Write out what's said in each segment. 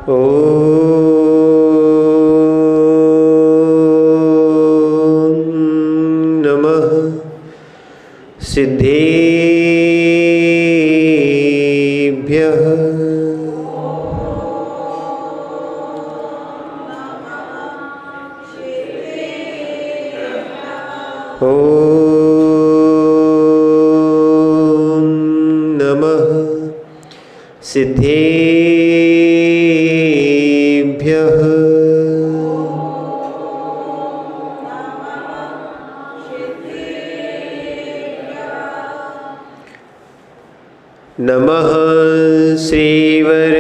ओम नमः सिद्धेभ्यः। ओम नमः सिद्धेभ्यः। नमः श्रीवर्धमानाय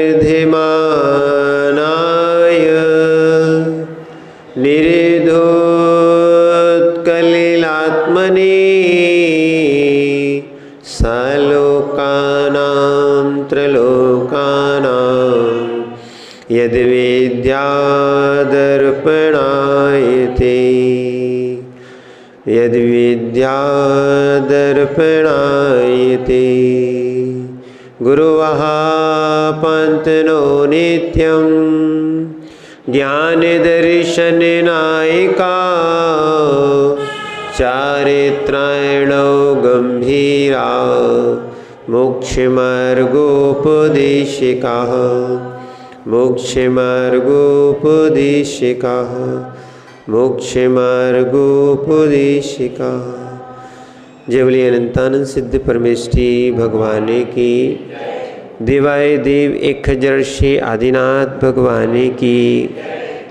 निर्धोत्कलिलात्मने सालोकानां त्रलोकानां यद्विद्यादर्पणायते यद्विद्यादर्पणायते। गुरुवः पन्तनो नित्यं ज्ञानदर्शननायिका चारित्रायणो गम्भीरा मोक्षमार्गोपदेशिकाः मोक्षमार्गोपदेशिकाः मोक्षमार्गोपदेशिकाः। जय बोलिए अनंतानंद सिद्ध परमेष्ठी भगवान की। देवाय देव एक हजार श्री आदिनाथ भगवान की।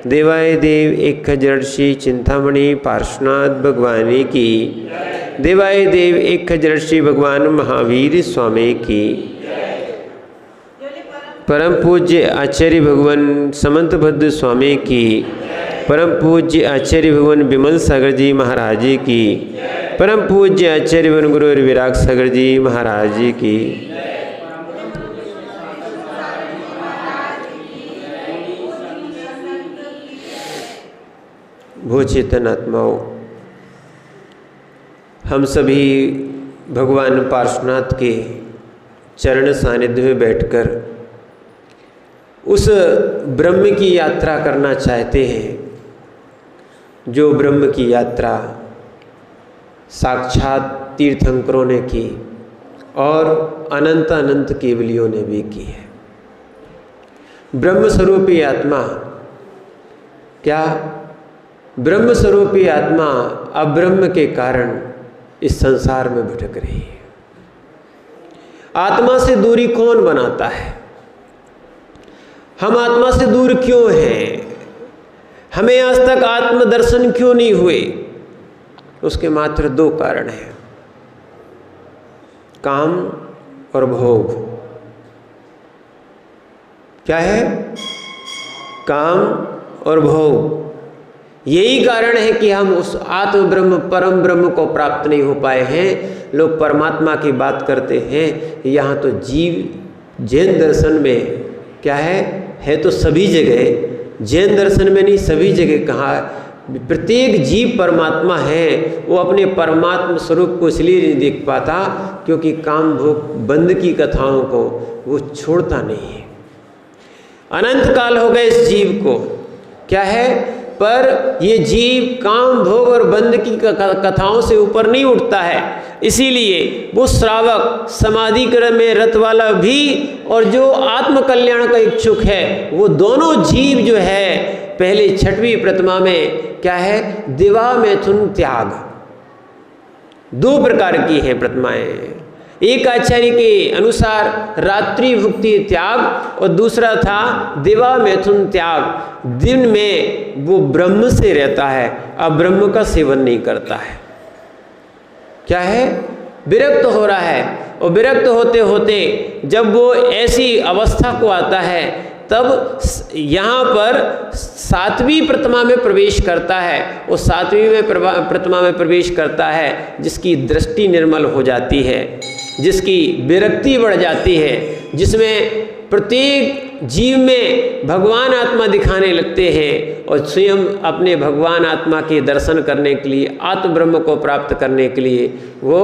देवाय देव एक हजार श्री चिंतामणि पार्श्वनाथ भगवान की। देवाय देव एक हजार श्री भगवान महावीर स्वामी की। परम पूज्य आचार्य भगवान समंतभद्र स्वामी की। परम पूज्य आचार्य भगवान विमल सागर जी महाराज जी की। परम पूज्य आचार्य भगवान गुरु विराग सागर जी महाराज जी की। भो चेतन आत्माओं, हम सभी भगवान पार्श्वनाथ के चरण सानिध्य में बैठकर उस ब्रह्म की यात्रा करना चाहते हैं, जो ब्रह्म की यात्रा साक्षात तीर्थंकरों ने की और अनंत अनंत केवलियों ने भी की है। ब्रह्म स्वरूपी आत्मा क्या? ब्रह्म स्वरूपी आत्मा अब्रह्म के कारण इस संसार में भटक रही है। आत्मा से दूरी कौन बनाता है? हम आत्मा से दूर क्यों हैं? हमें आज तक आत्मदर्शन क्यों नहीं हुए? उसके मात्र दो कारण हैं, काम और भोग। क्या है? काम और भोग। यही कारण है कि हम उस आत्म ब्रह्म परम ब्रह्म को प्राप्त नहीं हो पाए हैं। लोग परमात्मा की बात करते हैं, यहाँ तो जीव जैन दर्शन में क्या है तो सभी जगह, जैन दर्शन में नहीं सभी जगह कहा प्रत्येक जीव परमात्मा है। वो अपने परमात्मा स्वरूप को इसलिए नहीं देख पाता क्योंकि काम भोग बंद की कथाओं को वो छोड़ता नहीं है। अनंत काल हो गए इस जीव को, क्या है, पर ये जीव काम भोग और बंद की कथाओं से ऊपर नहीं उठता है। इसीलिए वो श्रावक समाधि क्रम में रत वाला भी और जो आत्म कल्याण का इच्छुक है, वो दोनों जीव जो है पहले छठवीं प्रतिमा में क्या है, दिवा मैथुन त्याग, दो प्रकार की हैं प्रतिमाएं। एक आचार्य के अनुसार रात्रि भुक्ति त्याग और दूसरा था दिवा मैथुन त्याग। दिन में वो ब्रह्म से रहता है, अब ब्रह्म का सेवन नहीं करता है। क्या है, विरक्त हो रहा है। और विरक्त होते होते जब वो ऐसी अवस्था को आता है तब यहाँ पर सातवीं प्रतिमा में प्रवेश करता है। वो सातवीं में प्रतिमा में प्रवेश करता है जिसकी दृष्टि निर्मल हो जाती है, जिसकी विरक्ति बढ़ जाती है, जिसमें प्रत्येक जीव में भगवान आत्मा दिखाने लगते हैं और स्वयं अपने भगवान आत्मा के दर्शन करने के लिए, आत्म ब्रह्म को प्राप्त करने के लिए वो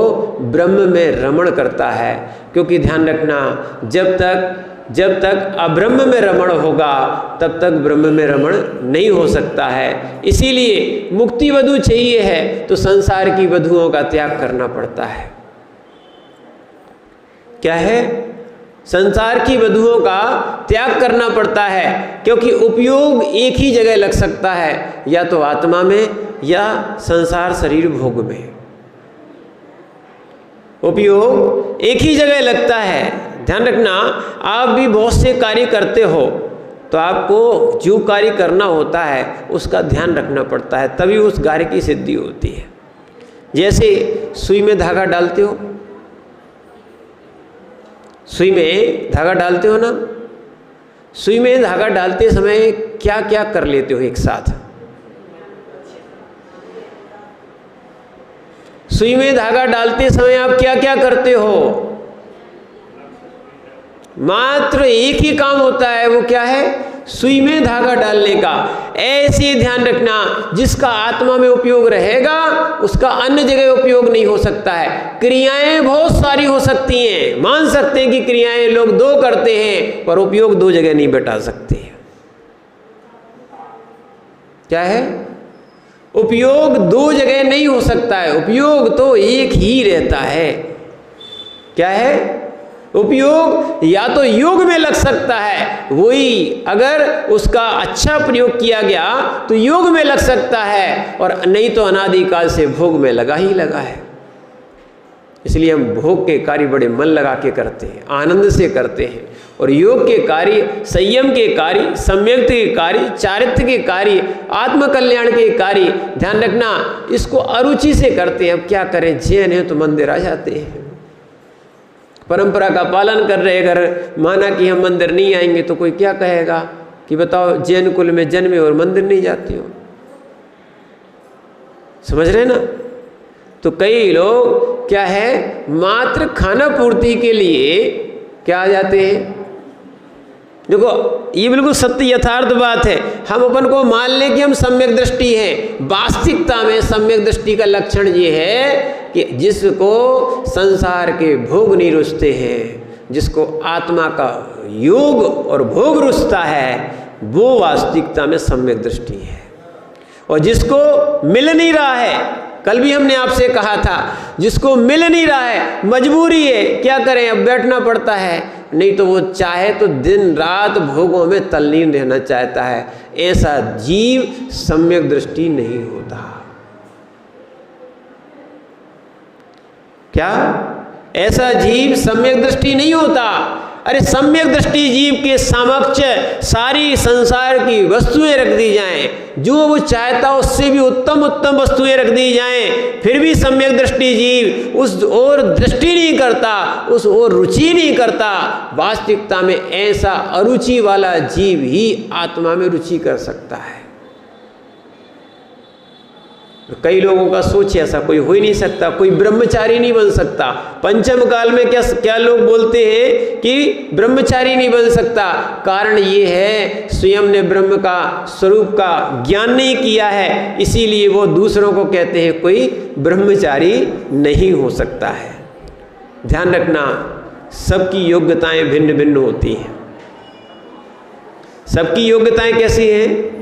ब्रह्म में रमण करता है। क्योंकि ध्यान रखना, जब तक जब तक अब्रह्म में रमण होगा तब तक ब्रह्म में रमण नहीं हो सकता है। इसीलिए मुक्ति वधु चाहिए है तो संसार की वधुओं का त्याग करना पड़ता है। क्या है? संसार की वधुओं का त्याग करना पड़ता है, क्योंकि उपयोग एक ही जगह लग सकता है, या तो आत्मा में या संसार शरीर भोग में। उपयोग एक ही जगह लगता है। ध्यान रखना, आप भी बहुत से कार्य करते हो तो आपको जो कार्य करना होता है उसका ध्यान रखना पड़ता है, तभी उस कार्य की सिद्धि होती है। जैसे सुई में धागा डालते हो, सुई में धागा डालते हो ना, सुई में धागा डालते समय क्या क्या कर लेते हो एक साथ? सुई में धागा डालते समय आप क्या क्या करते हो? मात्र एक ही काम होता है, वो क्या है? सुई में धागा डालने का। ऐसे ध्यान रखना, जिसका आत्मा में उपयोग रहेगा उसका अन्य जगह उपयोग नहीं हो सकता है। क्रियाएं बहुत सारी हो सकती हैं, मान सकते हैं कि क्रियाएं लोग दो करते हैं, पर उपयोग दो जगह नहीं बैठा सकते। क्या है? उपयोग दो जगह नहीं हो सकता है, उपयोग तो एक ही रहता है। क्या है? उपयोग या तो योग में लग सकता है, वही अगर उसका अच्छा प्रयोग किया गया तो योग में लग सकता है, और नहीं तो अनादिकाल से भोग में लगा ही लगा है। इसलिए हम भोग के कार्य बड़े मन लगा के करते हैं, आनंद से करते हैं, और योग के कार्य, संयम के कार्य, सम्यक्त के कार्य, चारित्र्य के कार्य, आत्मकल्याण के कार्य, ध्यान रखना, इसको अरुचि से करते हैं। अब क्या करें, जैन है तो मंदिर आ जाते हैं, परंपरा का पालन कर रहे, अगर माना कि हम मंदिर नहीं आएंगे तो कोई क्या कहेगा कि बताओ जैन कुल में जन्मे और मंदिर नहीं जाते हो। समझ रहे ना? तो कई लोग क्या है, मात्र खाना पूर्ति के लिए क्या आ जाते हैं। देखो, ये बिल्कुल सत्य यथार्थ बात है। हम अपन को मान लें कि हम सम्यक दृष्टि हैं, वास्तविकता में सम्यक दृष्टि का लक्षण ये है कि जिसको संसार के भोग नहीं रुचते हैं, जिसको आत्मा का योग और भोग रुचता है, वो वास्तविकता में सम्यक दृष्टि है। और जिसको मिल नहीं रहा है, कल भी हमने आपसे कहा था, जिसको मिल नहीं रहा है, मजबूरी है, क्या करें, अब बैठना पड़ता है, नहीं तो वो चाहे तो दिन रात भोगों में तल्लीन रहना चाहता है। ऐसा जीव सम्यक दृष्टि नहीं होता। क्या? ऐसा जीव सम्यक दृष्टि नहीं होता। अरे सम्यक दृष्टि जीव के समक्ष सारी संसार की वस्तुएं रख दी जाएं, जो वो चाहता उससे भी उत्तम उत्तम वस्तुएं रख दी जाएं, फिर भी सम्यक दृष्टि जीव उस ओर दृष्टि नहीं करता, उस ओर रुचि नहीं करता। वास्तविकता में ऐसा अरुचि वाला जीव ही आत्मा में रुचि कर सकता है। कई लोगों का सोच ऐसा, कोई हो ही नहीं सकता, कोई ब्रह्मचारी नहीं बन सकता। पंचम काल में क्या लोग बोलते हैं कि ब्रह्मचारी नहीं बन सकता। कारण ये है, स्वयं ने ब्रह्म का स्वरूप का ज्ञान नहीं किया है, इसीलिए वो दूसरों को कहते हैं कोई ब्रह्मचारी नहीं हो सकता है। ध्यान रखना, सबकी योग्यताएं भिन्न भिन्न होती हैं। सबकी योग्यताएं कैसी हैं?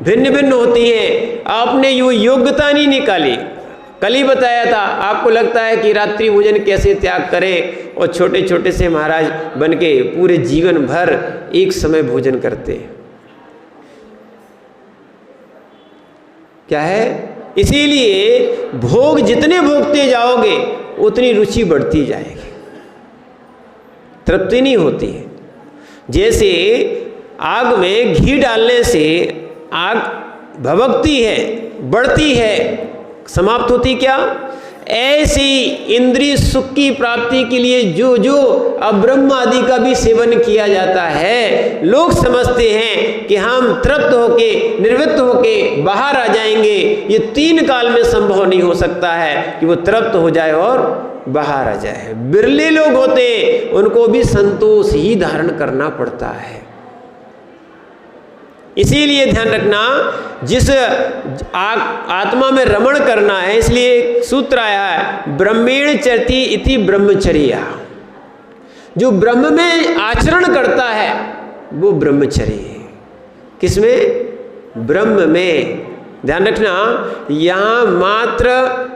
भिन्न भिन्न होती हैं। आपने यो योग्यता नहीं निकाली। कल ही बताया था, आपको लगता है कि रात्रि भोजन कैसे त्याग करें, और छोटे छोटे से महाराज बन के पूरे जीवन भर एक समय भोजन करते हैं। क्या है? इसीलिए भोग जितने भोगते जाओगे उतनी रुचि बढ़ती जाएगी, तृप्ति नहीं होती है। जैसे आग में घी डालने से आग भभकती है, बढ़ती है, समाप्त होती क्या? ऐसी इंद्रिय सुख की प्राप्ति के लिए जो जो अब्रह्म आदि का भी सेवन किया जाता है, लोग समझते हैं कि हम तृप्त होके, निवृत्त होके बाहर आ जाएंगे। ये 3 काल में संभव नहीं हो सकता है कि वो तृप्त हो जाए और बाहर आ जाए। बिरले लोग होते, उनको भी संतोष ही धारण करना पड़ता है। इसीलिए ध्यान रखना, जिस आत्मा में रमण करना है, इसलिए सूत्र आया है, ब्रह्मेण चरति इति ब्रह्मचर्या। जो ब्रह्म में आचरण करता है वो ब्रह्मचर्य है। किसमें? ब्रह्म में। ध्यान रखना, यहाँ मात्र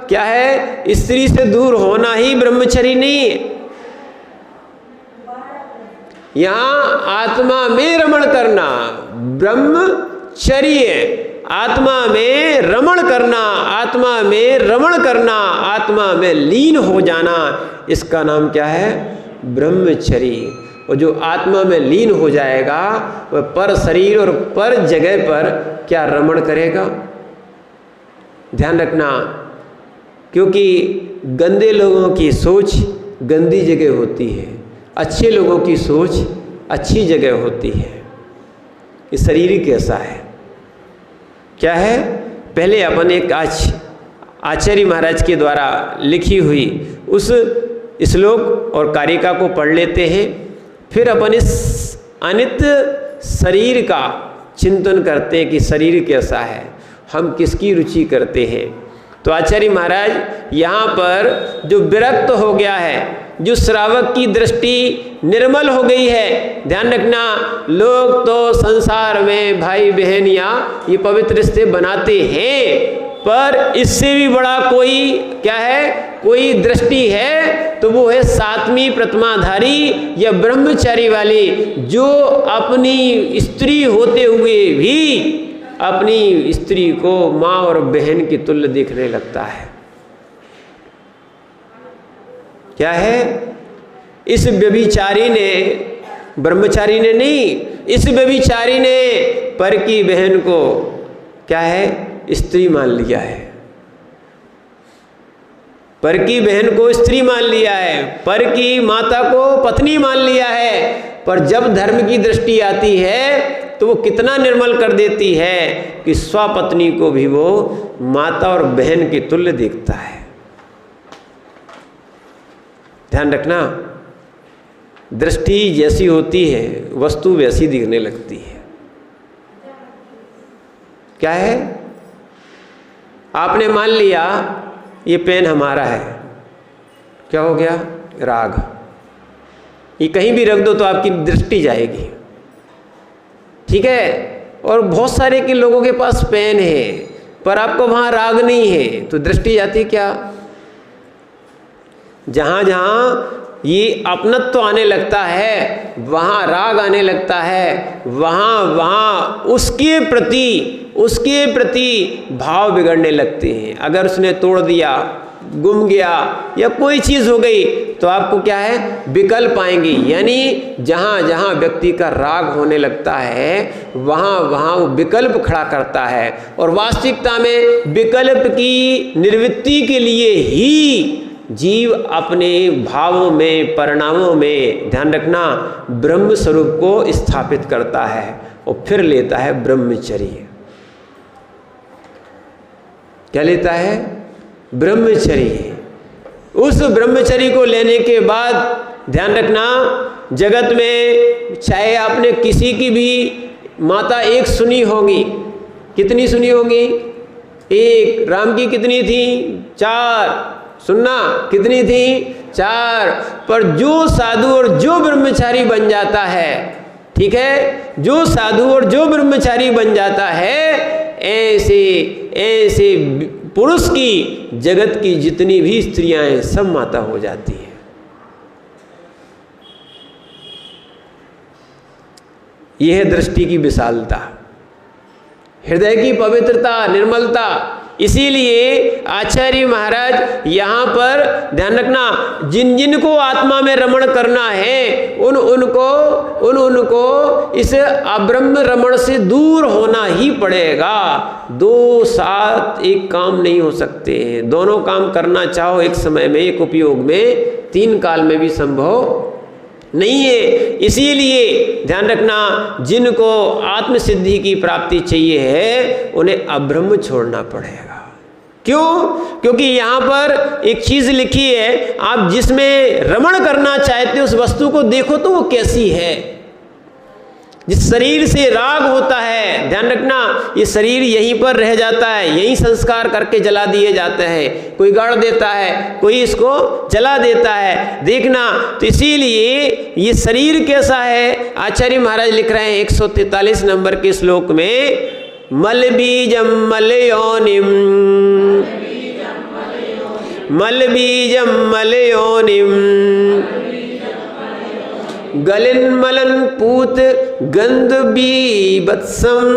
क्या है, स्त्री से दूर होना ही ब्रह्मचर्य नहीं है। यहाँ आत्मा में रमण करना ब्रह्मचर्य। आत्मा में रमण करना, आत्मा में रमण करना, आत्मा में लीन हो जाना, इसका नाम क्या है? ब्रह्मचर्य। और जो आत्मा में लीन हो जाएगा वह पर शरीर और पर जगह पर क्या रमण करेगा? ध्यान रखना, क्योंकि गंदे लोगों की सोच गंदी जगह होती है, अच्छे लोगों की सोच अच्छी जगह होती है। ये शरीर कैसा है? क्या है? पहले अपन एक आचार्य महाराज के द्वारा लिखी हुई उस श्लोक और कारिका को पढ़ लेते हैं, फिर अपन इस अनित्य शरीर का चिंतन करते हैं कि शरीर कैसा है, हम किसकी रुचि करते हैं। तो आचार्य महाराज यहाँ पर जो विरक्त हो गया है, जो श्रावक की दृष्टि निर्मल हो गई है, ध्यान रखना, लोग तो संसार में भाई बहन या ये पवित्र रिश्ते बनाते हैं, पर इससे भी बड़ा कोई क्या है, कोई दृष्टि है तो वो है सातवीं प्रतिमाधारी या ब्रह्मचारी वाली, जो अपनी स्त्री होते हुए भी अपनी स्त्री को माँ और बहन की तुल्य देखने लगता है। क्या है? इस व्यभिचारी ने, ब्रह्मचारी ने नहीं, इस व्यभिचारी ने पर की बहन को क्या है, स्त्री मान लिया है। पर की बहन को स्त्री मान लिया है, पर की माता को पत्नी मान लिया है। पर जब धर्म की दृष्टि आती है तो वो कितना निर्मल कर देती है कि स्वपत्नी को भी वो माता और बहन के तुल्य देखता है। ध्यान रखना, दृष्टि जैसी होती है वस्तु वैसी दिखने लगती है। क्या है? आपने मान लिया ये पेन हमारा है, क्या हो गया? राग। ये कहीं भी रख दो तो आपकी दृष्टि जाएगी, ठीक है। और बहुत सारे के लोगों के पास पेन है पर आपको वहाँ राग नहीं है तो दृष्टि जाती क्या? जहाँ जहाँ ये अपनत्व तो आने लगता है वहाँ राग आने लगता है, वहाँ उसके प्रति भाव बिगड़ने लगते हैं। अगर उसने तोड़ दिया, गुम गया या कोई चीज़ हो गई तो आपको क्या है, विकल्प आएंगे। यानी जहाँ जहाँ व्यक्ति का राग होने लगता है वहाँ वहाँ वो विकल्प खड़ा करता है। और वास्तविकता में विकल्प की निवृत्ति के लिए ही जीव अपने भावों में, परिणामों में, ध्यान रखना, ब्रह्म स्वरूप को स्थापित करता है और फिर लेता है ब्रह्मचर्य। क्या लेता है? ब्रह्मचर्य। उस ब्रह्मचर्य को लेने के बाद ध्यान रखना, जगत में चाहे आपने किसी की भी माता एक सुनी होगी, कितनी सुनी होगी? एक। राम की कितनी थी? 4। सुनना, कितनी थी? 4। पर जो साधु और जो ब्रह्मचारी बन जाता है, ठीक है, जो साधु और जो ब्रह्मचारी बन जाता है, ऐसे पुरुष की जगत की जितनी भी स्त्रियां हैं सब माता हो जाती हैं। यह है दृष्टि की विशालता, हृदय की पवित्रता, निर्मलता। इसीलिए आचार्य महाराज यहाँ पर ध्यान रखना, जिन जिन को आत्मा में रमण करना है उनको इस अब्रह्म रमण से दूर होना ही पड़ेगा। दो साथ एक काम नहीं हो सकते हैं। दोनों काम करना चाहो एक समय में, एक उपयोग में, 3 काल में भी संभव नहीं है। इसीलिए ध्यान रखना, जिनको आत्मसिद्धि की प्राप्ति चाहिए है उन्हें अब्रह्म छोड़ना पड़ेगा। क्यों? क्योंकि यहाँ पर एक चीज लिखी है, आप जिसमें रमण करना चाहते हो उस वस्तु को देखो तो वो कैसी है। जिस शरीर से राग होता है, ध्यान रखना, ये शरीर यहीं पर रह जाता है, यहीं संस्कार करके जला दिए जाते हैं। कोई गाड़ देता है, कोई इसको जला देता है, देखना। तो इसीलिए ये शरीर कैसा है, आचार्य महाराज लिख रहे हैं 143 नंबर के श्लोक में, मल बीजम मल योनिम, मल बीजम मल योनिम, गलिन मलन पूत गंध बीभत्सम,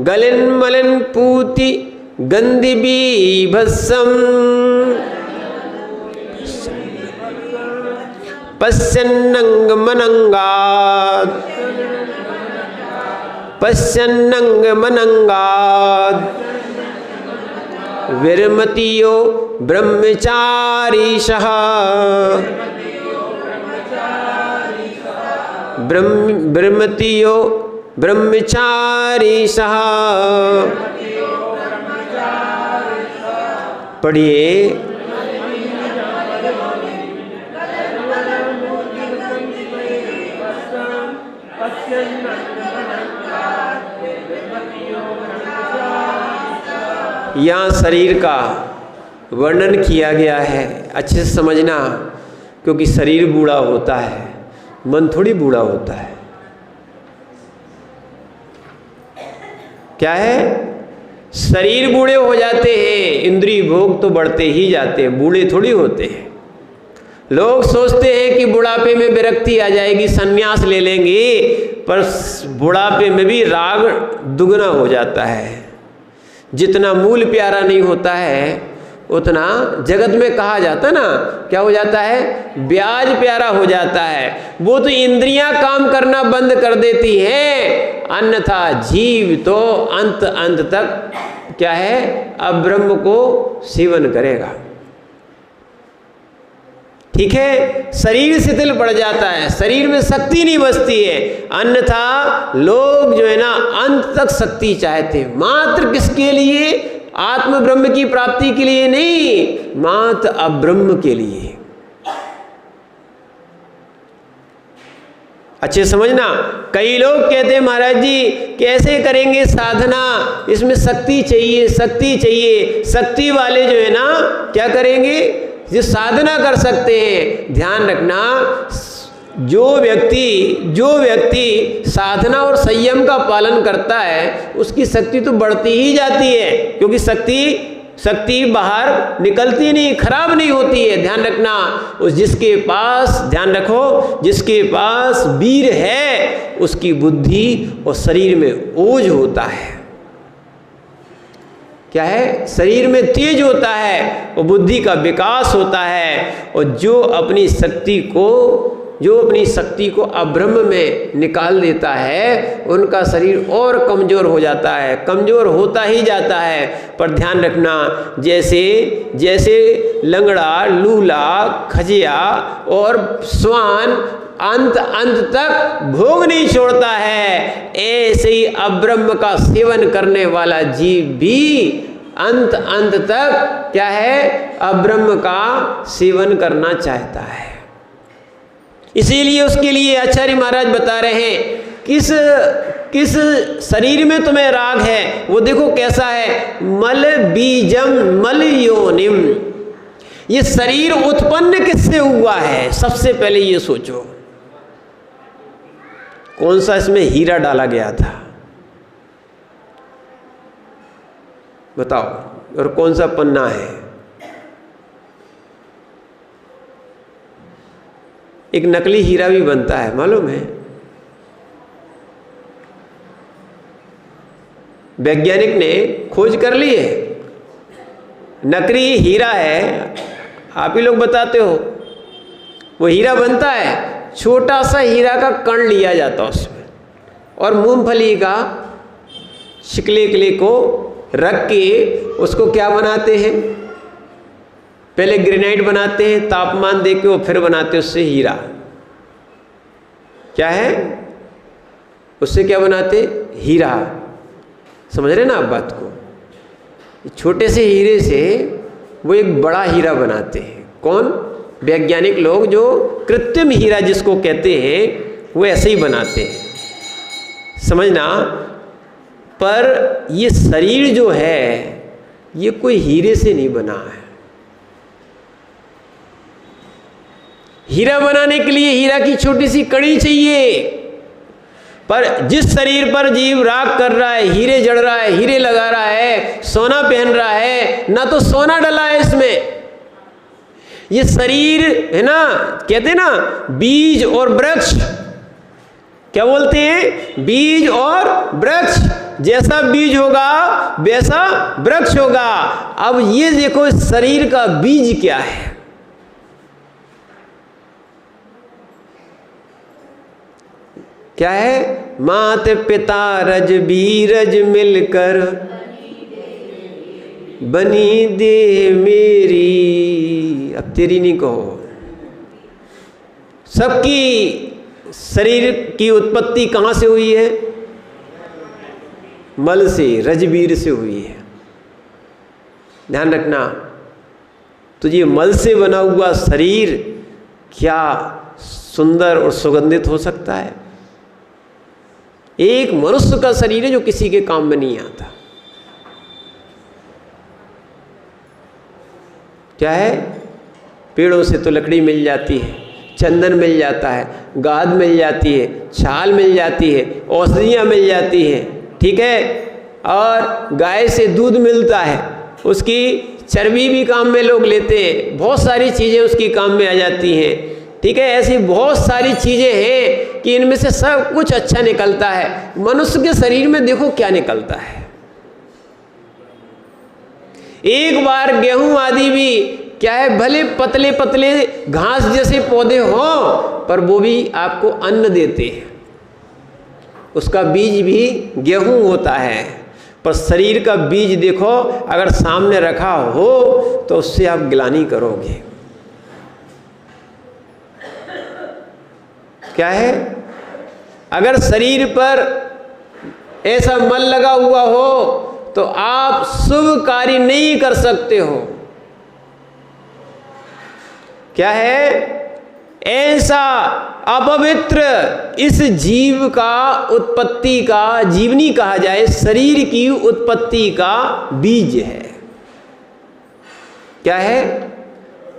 गलिन मलन पूति गंध बीभत्सम, पश्यन्नंग मनंगाद, पश्यन्नंग मनंगाद, विरमतियो ब्रह्मचारीशः, विरमतियो ब्रह्मचारीशः। पढ़िए, यहाँ शरीर का वर्णन किया गया है, अच्छे से समझना, क्योंकि शरीर बूढ़ा होता है, मन थोड़ी बूढ़ा होता है। क्या है, शरीर बूढ़े हो जाते हैं, इंद्रिय भोग तो बढ़ते ही जाते हैं, बूढ़े थोड़ी होते हैं। लोग सोचते हैं कि बुढ़ापे में विरक्ति आ जाएगी, संन्यास ले लेंगे, पर बुढ़ापे में भी राग दुगना हो जाता है। जितना मूल प्यारा नहीं होता है उतना जगत में कहा जाता ना, क्या हो जाता है, ब्याज प्यारा हो जाता है। वो तो इंद्रियां काम करना बंद कर देती हैं, अन्यथा जीव तो अंत तक क्या है, अब्रह्म को सेवन करेगा। ठीक है, शरीर शिथिल पड़ जाता है, शरीर में शक्ति नहीं बचती है, अन्यथा लोग जो है ना अंत तक शक्ति चाहते हैं। मात्र किसके लिए, आत्म ब्रह्म की प्राप्ति के लिए नहीं, मात्र अब्रह्म के लिए। अच्छे समझना, कई लोग कहते हैं महाराज जी कैसे करेंगे साधना, इसमें शक्ति चाहिए, शक्ति चाहिए। शक्ति वाले जो है ना क्या करेंगे, जो साधना कर सकते हैं। ध्यान रखना, जो व्यक्ति साधना और संयम का पालन करता है उसकी शक्ति तो बढ़ती ही जाती है, क्योंकि शक्ति बाहर निकलती नहीं, खराब नहीं होती है। ध्यान रखना, उस जिसके पास, ध्यान रखो, जिसके पास वीर है उसकी बुद्धि और शरीर में ओज होता है। क्या है, शरीर में तेज होता है और बुद्धि का विकास होता है। और जो अपनी शक्ति को अब्रह्म में निकाल देता है उनका शरीर और कमजोर हो जाता है, कमजोर होता ही जाता है। पर ध्यान रखना, जैसे लंगड़ा, लूला, खजिया और स्वान अंत तक भोग नहीं छोड़ता है, ऐसे ही अब्रह्म का सेवन करने वाला जीव भी अंत तक क्या है, अब्रह्म का सेवन करना चाहता है। इसीलिए उसके लिए आचार्य महाराज बता रहे हैं, किस शरीर में तुम्हें राग है वो देखो कैसा है, मल बीजम मल योनिम। ये शरीर उत्पन्न किससे हुआ है, सबसे पहले ये सोचो, कौन सा इसमें हीरा डाला गया था, बताओ, और कौन सा पन्ना है। एक नकली हीरा भी बनता है, मालूम है, वैज्ञानिक ने खोज कर ली है, नकली हीरा है, आप ही लोग बताते हो, वो हीरा बनता है, छोटा सा हीरा का कण लिया जाता उसमें और मूंगफली का शिकले को रख के उसको क्या बनाते हैं, पहले ग्रेनाइट बनाते हैं, तापमान दे के वो फिर बनाते हैं उससे हीरा। क्या है, उससे क्या बनाते, हीरा। समझ रहे ना आप बात को, छोटे से हीरे से वो एक बड़ा हीरा बनाते हैं। कौन, वैज्ञानिक लोग जो कृत्रिम हीरा जिसको कहते हैं वो ऐसे ही बनाते हैं, समझना। पर ये शरीर जो है ये कोई हीरे से नहीं बना है। हीरा बनाने के लिए हीरा की छोटी सी कड़ी चाहिए, पर जिस शरीर पर जीव राग कर रहा है, हीरे जड़ रहा है, हीरे लगा रहा है, सोना पहन रहा है, ना तो सोना डला है इसमें। ये शरीर है ना, कहते हैं ना बीज और वृक्ष, क्या बोलते हैं, बीज और वृक्ष, जैसा बीज होगा वैसा वृक्ष होगा। अब ये देखो इस शरीर का बीज क्या है, क्या है, मात पिता रज बीरज मिलकर बनी दे मेरी। अब तेरी नहीं कहो, सबकी शरीर की उत्पत्ति कहाँ से हुई है, मल से, रजबीर से हुई है। ध्यान रखना। तो ये मल से बना हुआ शरीर क्या सुंदर और सुगंधित हो सकता है। एक मनुष्य का शरीर है जो किसी के काम में नहीं आता। क्या है, पेड़ों से तो लकड़ी मिल जाती है, चंदन मिल जाता है, गाद मिल जाती है, छाल मिल जाती है, औषधियाँ मिल जाती हैं, ठीक है, और गाय से दूध मिलता है, उसकी चर्बी भी काम में लोग लेते हैं, बहुत सारी चीज़ें उसकी काम में आ जाती हैं, ठीक है। ऐसी बहुत सारी चीज़ें हैं कि इनमें से सब कुछ अच्छा निकलता है। मनुष्य के शरीर में देखो क्या निकलता है। एक बार गेहूं आदि भी क्या है, भले पतले पतले घास जैसे पौधे हों, पर वो भी आपको अन्न देते हैं। उसका बीज भी गेहूं होता है, पर शरीर का बीज देखो अगर सामने रखा हो तो उससे आप गिलानी करोगे। क्या है, अगर शरीर पर ऐसा मल लगा हुआ हो तो आप शुभ कार्य नहीं कर सकते हो। क्या है, ऐसा अपवित्र इस जीव का उत्पत्ति का, जीवनी कहा जाए, शरीर की उत्पत्ति का बीज है। क्या है,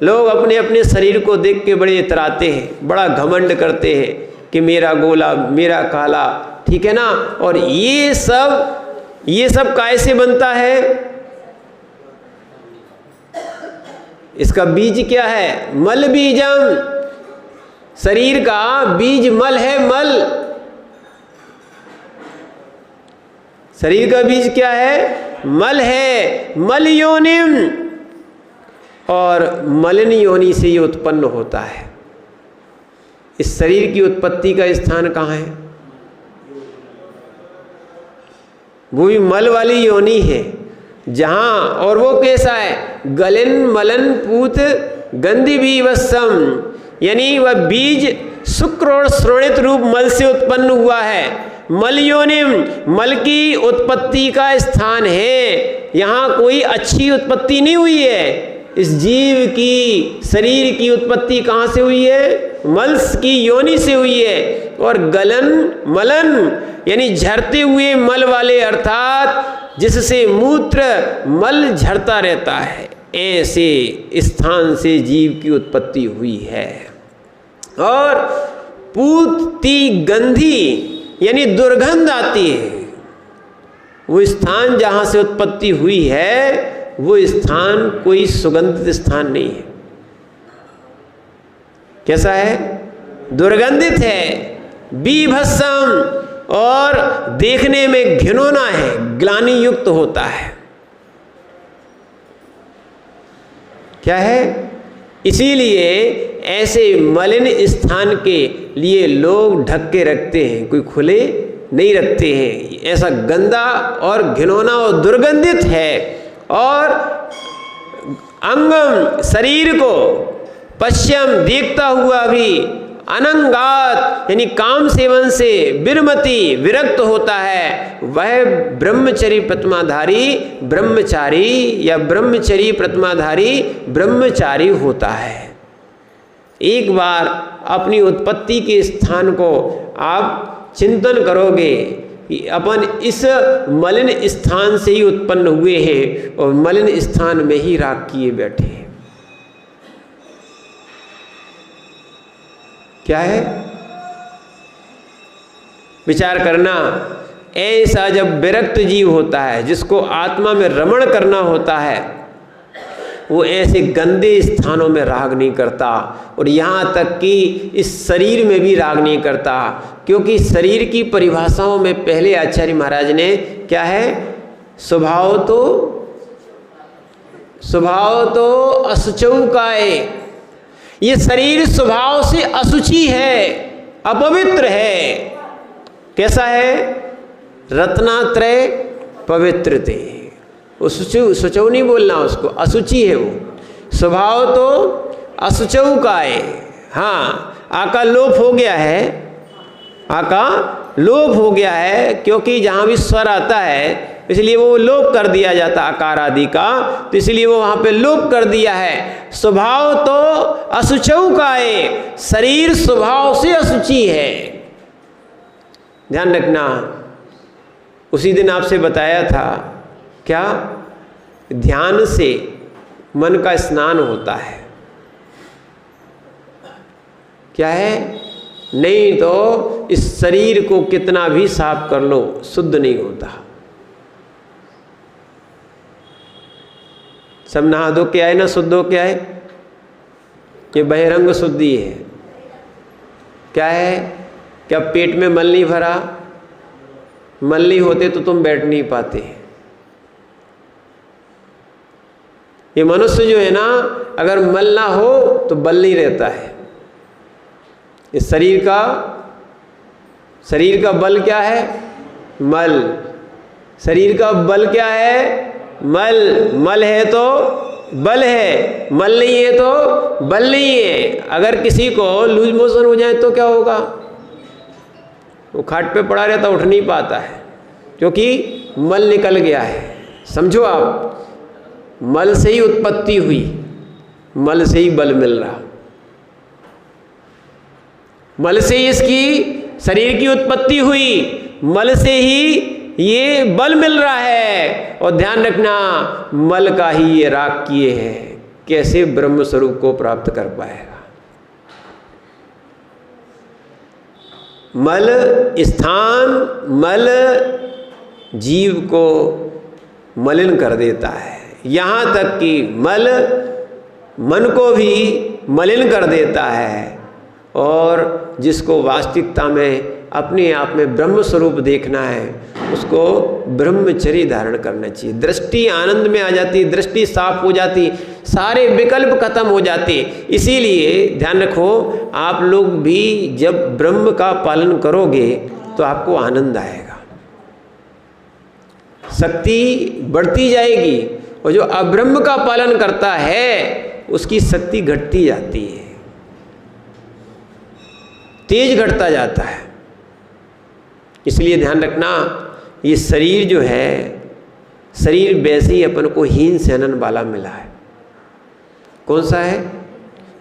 लोग अपने अपने शरीर को देख के बड़े इतराते हैं, बड़ा घमंड करते हैं कि मेरा गोला, मेरा काला, ठीक है ना। और ये सब कैसे बनता है, इसका बीज क्या है, मल बीजम। शरीर का बीज मल है, मल। शरीर का बीज क्या है, मल है, मल योनिम। और मलिन योनि से ये उत्पन्न होता है। इस शरीर की उत्पत्ति का स्थान कहाँ है, वो भी मल वाली योनि है जहाँ, और वो कैसा है, गलन मलन पूत गंधि भी वसम, यानी वह बीज शुक्र और श्रोणित रूप मल से उत्पन्न हुआ है। मल योनिम, मल की उत्पत्ति का स्थान है। यहाँ कोई अच्छी उत्पत्ति नहीं हुई है। इस जीव की शरीर की उत्पत्ति कहाँ से हुई है, मल की योनि से हुई है। और गलन मलन यानी झरते हुए मल वाले, अर्थात जिससे मूत्र मल झरता रहता है, ऐसे स्थान से जीव की उत्पत्ति हुई है। और पूती गंधी यानी दुर्गंध आती है। वो स्थान जहाँ से उत्पत्ति हुई है वो स्थान कोई सुगंधित स्थान नहीं है। कैसा है, दुर्गंधित है, बीभत्सम, और देखने में घिनौना है, ग्लानि युक्त होता है। क्या है, इसीलिए ऐसे मलिन स्थान के लिए लोग ढक के रखते हैं, कोई खुले नहीं रखते हैं। ऐसा गंदा और घिनौना और दुर्गंधित है। और अंगम शरीर को पश्चिम देखता हुआ भी अनंगात यानी काम सेवन से विरमति विरक्त होता है, वह ब्रह्मचरी प्रतिमाधारी ब्रह्मचारी या ब्रह्मचरी प्रतिमाधारी ब्रह्मचारी होता है। एक बार अपनी उत्पत्ति के स्थान को आप चिंतन करोगे कि अपन इस मलिन स्थान से ही उत्पन्न हुए हैं और मलिन स्थान में ही राग किए बैठे हैं। क्या है? विचार करना। ऐसा जब विरक्त जीव होता है, जिसको आत्मा में रमण करना होता है, वो ऐसे गंदे स्थानों में राग नहीं करता, और यहाँ तक कि इस शरीर में भी राग नहीं करता, क्योंकि शरीर की परिभाषाओं में पहले आचार्य महाराज ने क्या है? स्वभाव तो अशुचौ काय। ये शरीर स्वभाव से अशुचि है, अपवित्र है। कैसा है? रत्नात्रय पवित्र थे। वो शुचौ नहीं बोलना उसको, अशुचि है वो। स्वभाव तो अशुचौ का है। हाँ, आका लोप हो गया है, आका लोप हो गया है, क्योंकि जहाँ भी स्वर आता है इसलिए वो लोप कर दिया जाता आकार आदि का, तो इसलिए वो वहाँ पे लोप कर दिया है। स्वभाव तो अशुचौ का है, शरीर स्वभाव से अशुचि है। ध्यान रखना। उसी दिन आपसे बताया था क्या? ध्यान से मन का स्नान होता है। क्या है? नहीं तो इस शरीर को कितना भी साफ कर लो, शुद्ध नहीं होता। सब नहा धो के आए ना, शुद्ध हो के आए? ये बहिरंग शुद्धि है। क्या है? क्या पेट में मल नहीं भरा? मल नहीं होते तो तुम बैठ नहीं पाते। ये मनुष्य जो है ना, अगर मल ना हो तो बल नहीं रहता है। इस शरीर का बल क्या है? मल। शरीर का बल क्या है? मल। मल है तो बल है, मल नहीं है तो बल नहीं है। अगर किसी को लूज मोशन हो जाए तो क्या होगा? वो खाट पे पड़ा रहता, उठ नहीं पाता है, क्योंकि मल निकल गया है। समझो आप, मल से ही उत्पत्ति हुई, मल से ही बल मिल रहा, मल से ही इसकी शरीर की उत्पत्ति हुई, मल से ही ये बल मिल रहा है। और ध्यान रखना, मल का ही ये राग किए हैं, कैसे ब्रह्म स्वरूप को प्राप्त कर पाएगा? मल स्थान, मल जीव को मलिन कर देता है। यहाँ तक कि मल मन को भी मलिन कर देता है। और जिसको वास्तविकता में अपने आप में ब्रह्म स्वरूप देखना है, उसको ब्रह्मचर्य धारण करना चाहिए। दृष्टि आनंद में आ जाती, दृष्टि साफ हो जाती, सारे विकल्प खत्म हो जाते। इसीलिए ध्यान रखो, आप लोग भी जब ब्रह्म का पालन करोगे तो आपको आनंद आएगा, शक्ति बढ़ती जाएगी। और जो अब्रह्म का पालन करता है उसकी शक्ति घटती जाती है, तेज घटता जाता है। इसलिए ध्यान रखना, ये शरीर जो है, शरीर वैसे ही अपन को हीन सहनन वाला मिला है। कौन सा है?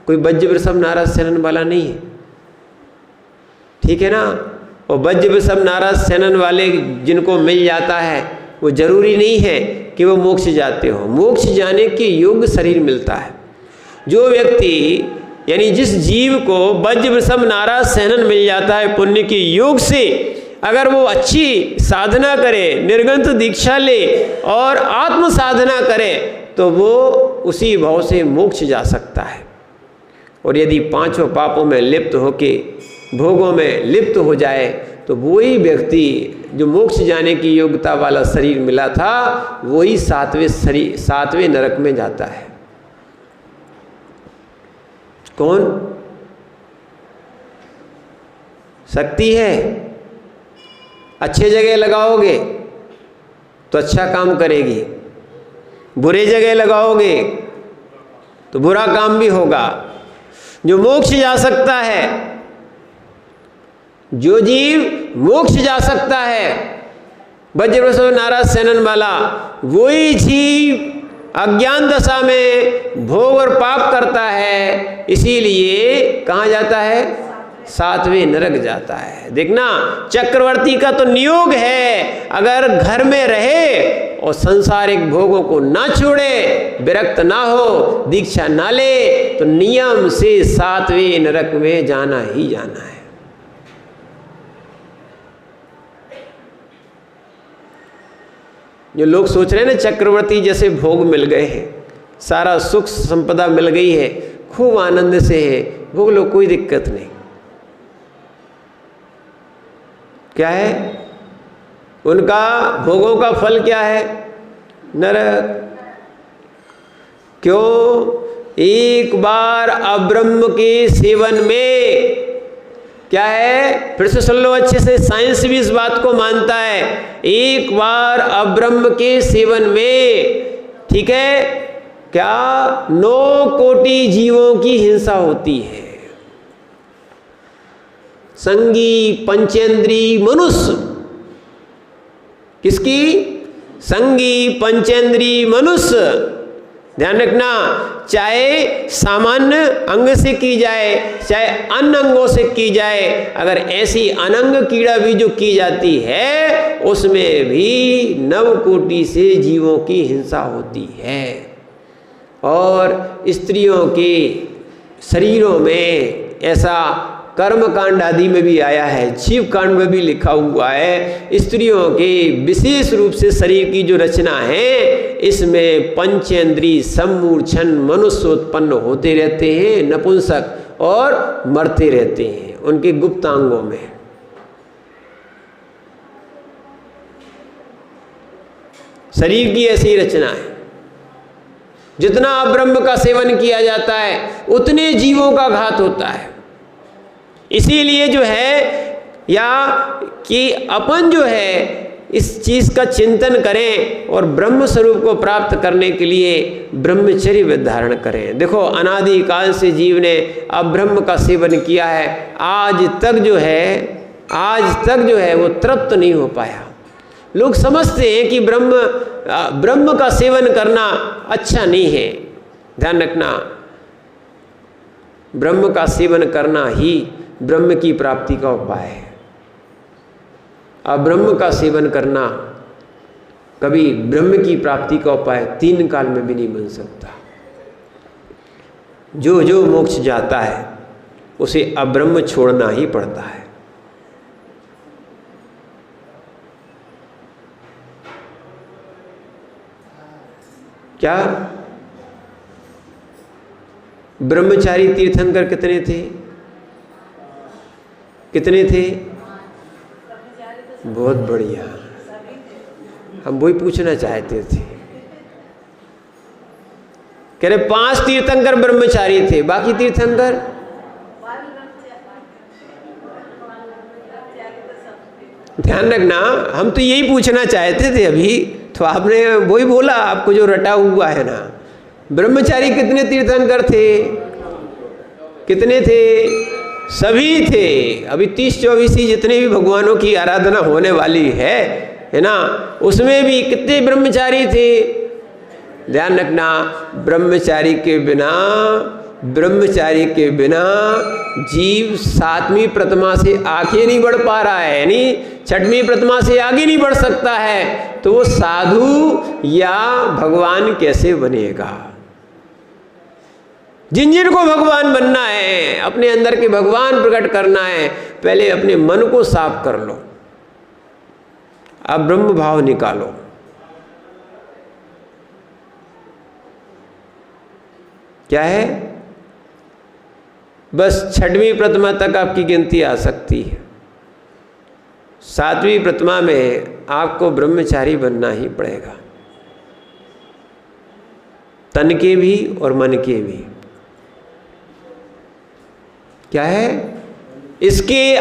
कोई वज्र वृषभ नारद सहनन वाला नहीं है, ठीक है ना? और वज्र वृषभ नारद सहनन वाले जिनको मिल जाता है, वो जरूरी नहीं है कि वो मोक्ष जाते हो। मोक्ष जाने के योग्य शरीर मिलता है। जो व्यक्ति, यानी जिस जीव को वज्र वृषभ नारद सहनन मिल जाता है पुण्य के योग से, अगर वो अच्छी साधना करे, निर्गंत दीक्षा ले और आत्म साधना करे, तो वो उसी भाव से मोक्ष जा सकता है। और यदि पांचों पापों में लिप्त होके, भोगों में लिप्त हो जाए, तो वही व्यक्ति जो मोक्ष जाने की योग्यता वाला शरीर मिला था, वही सातवें नरक में जाता है। कौन? शक्ति है। अच्छे जगह लगाओगे तो अच्छा काम करेगी, बुरे जगह लगाओगे तो बुरा काम भी होगा। जो मोक्ष जा सकता है, जो जीव मोक्ष जा सकता है, वज्र वृषभ नारद सहनन वाला, वही जीव अज्ञान दशा में भोग और पाप करता है, इसीलिए कहाँ जाता है? 7वें नरक जाता है। देखना, चक्रवर्ती का तो नियोग है, अगर घर में रहे और सांसारिक भोगों को ना छोड़े, विरक्त ना हो, दीक्षा ना ले, तो नियम से 7वें नरक में जाना ही जाना है। जो लोग सोच रहे हैं ना चक्रवर्ती जैसे भोग मिल गए हैं, सारा सुख संपदा मिल गई है, खूब आनंद से है, भोग लो, कोई दिक्कत नहीं। क्या है उनका भोगों का फल? क्या है? नरक। क्यों? एक बार अब्रह्म के सेवन में क्या है, फिर से सुन लो अच्छे से, साइंस भी इस बात को मानता है, एक बार अब्रह्म के सेवन में, ठीक है, क्या 9 कोटि जीवों की हिंसा होती है। संगी पंचेंद्री मनुष्य, किसकी? संगी पंचेंद्री मनुष्य। ध्यान रखना, चाहे सामान्य अंग से की जाए, चाहे अन्य अंगों से की जाए, अगर ऐसी अनंग कीड़ा भी जो की जाती है, उसमें भी 9 कोटि से जीवों की हिंसा होती है। और स्त्रियों के शरीरों में ऐसा कर्म कांड आदि में भी आया है, जीव कांड में भी लिखा हुआ है, स्त्रियों के विशेष रूप से शरीर की जो रचना है, इसमें पंचेंद्री सम्मूर्छन मनुष्य उत्पन्न होते रहते हैं, नपुंसक, और मरते रहते हैं उनके गुप्तांगों में। शरीर की ऐसी रचना है। जितना अब्रह्म का सेवन किया जाता है, उतने जीवों का घात होता है। इसीलिए जो है, या कि अपन जो है इस चीज का चिंतन करें और ब्रह्म स्वरूप को प्राप्त करने के लिए ब्रह्मचर्य धारण करें। देखो, अनादि काल से जीव ने अब्रह्म का सेवन किया है, आज तक जो है वो तृप्त नहीं हो पाया। लोग समझते हैं कि ब्रह्म का सेवन करना अच्छा नहीं है। ध्यान रखना, ब्रह्म का सेवन करना ही ब्रह्म की प्राप्ति का उपाय है। अब्रह्म का सेवन करना कभी ब्रह्म की प्राप्ति का उपाय 3 काल में भी नहीं बन सकता। जो जो मोक्ष जाता है उसे अब्रह्म छोड़ना ही पड़ता है। क्या ब्रह्मचारी तीर्थंकर कितने थे? कितने थे? बहुत बढ़िया, हम वही पूछना चाहते थे। कह रहे 5 तीर्थंकर ब्रह्मचारी थे, बाकी तीर्थंकर ध्यान रखना, हम तो यही पूछना चाहते थे अभी, तो आपने वही बोला, आपको जो रटा हुआ है ना। ब्रह्मचारी कितने तीर्थंकर थे? कितने थे? सभी थे। अभी 30-24 जितने भी भगवानों की आराधना होने वाली है ना, उसमें भी कितने ब्रह्मचारी थे? ध्यान रखना, ब्रह्मचारी के बिना जीव 7वीं प्रतिमा से आगे नहीं बढ़ पा रहा है, यानी 6वीं प्रतिमा से आगे नहीं बढ़ सकता है, तो वो साधु या भगवान कैसे बनेगा? जिनको भगवान बनना है, अपने अंदर के भगवान प्रकट करना है, पहले अपने मन को साफ कर लो, अब ब्रह्म भाव निकालो। क्या है? बस 6वीं प्रतिमा तक आपकी गिनती आ सकती है। 7वीं प्रतिमा में आपको ब्रह्मचारी बनना ही पड़ेगा, तन के भी और मन के भी। क्या है? इसके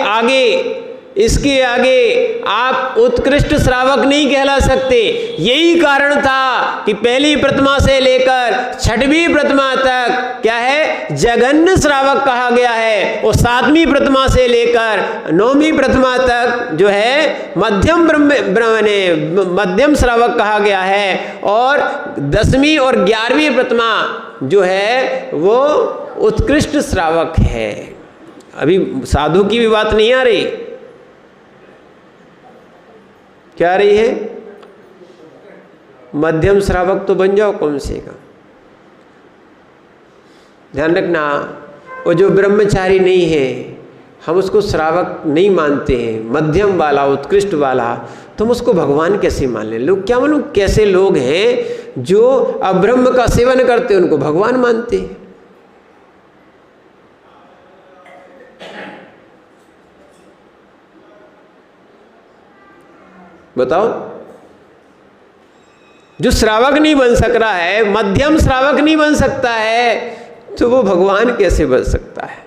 आगे आप उत्कृष्ट श्रावक नहीं कहला सकते। यही कारण था कि पहली प्रतिमा से लेकर 6वीं प्रतिमा तक क्या है, जघन्य श्रावक कहा गया है। वो 7वीं प्रतिमा से लेकर 9वीं प्रतिमा तक जो है मध्यम श्रावक कहा गया है, और 10वीं और 11वीं प्रतिमा जो है वो उत्कृष्ट श्रावक है। अभी साधु की भी बात नहीं आ रही, क्या आ रही है? मध्यम श्रावक तो बन जाओ कम से कम। ध्यान रखना, वो जो ब्रह्मचारी नहीं है हम उसको श्रावक नहीं मानते हैं, मध्यम वाला उत्कृष्ट वाला, तो हम उसको भगवान कैसे मान लें? लोग क्या मालूम कैसे लोग हैं जो अब्रह्म का सेवन करते हैं उनको भगवान मानते हैं। बताओ, जो श्रावक नहीं बन सक रहा है, मध्यम श्रावक नहीं बन सकता है, तो वो भगवान कैसे बन सकता है?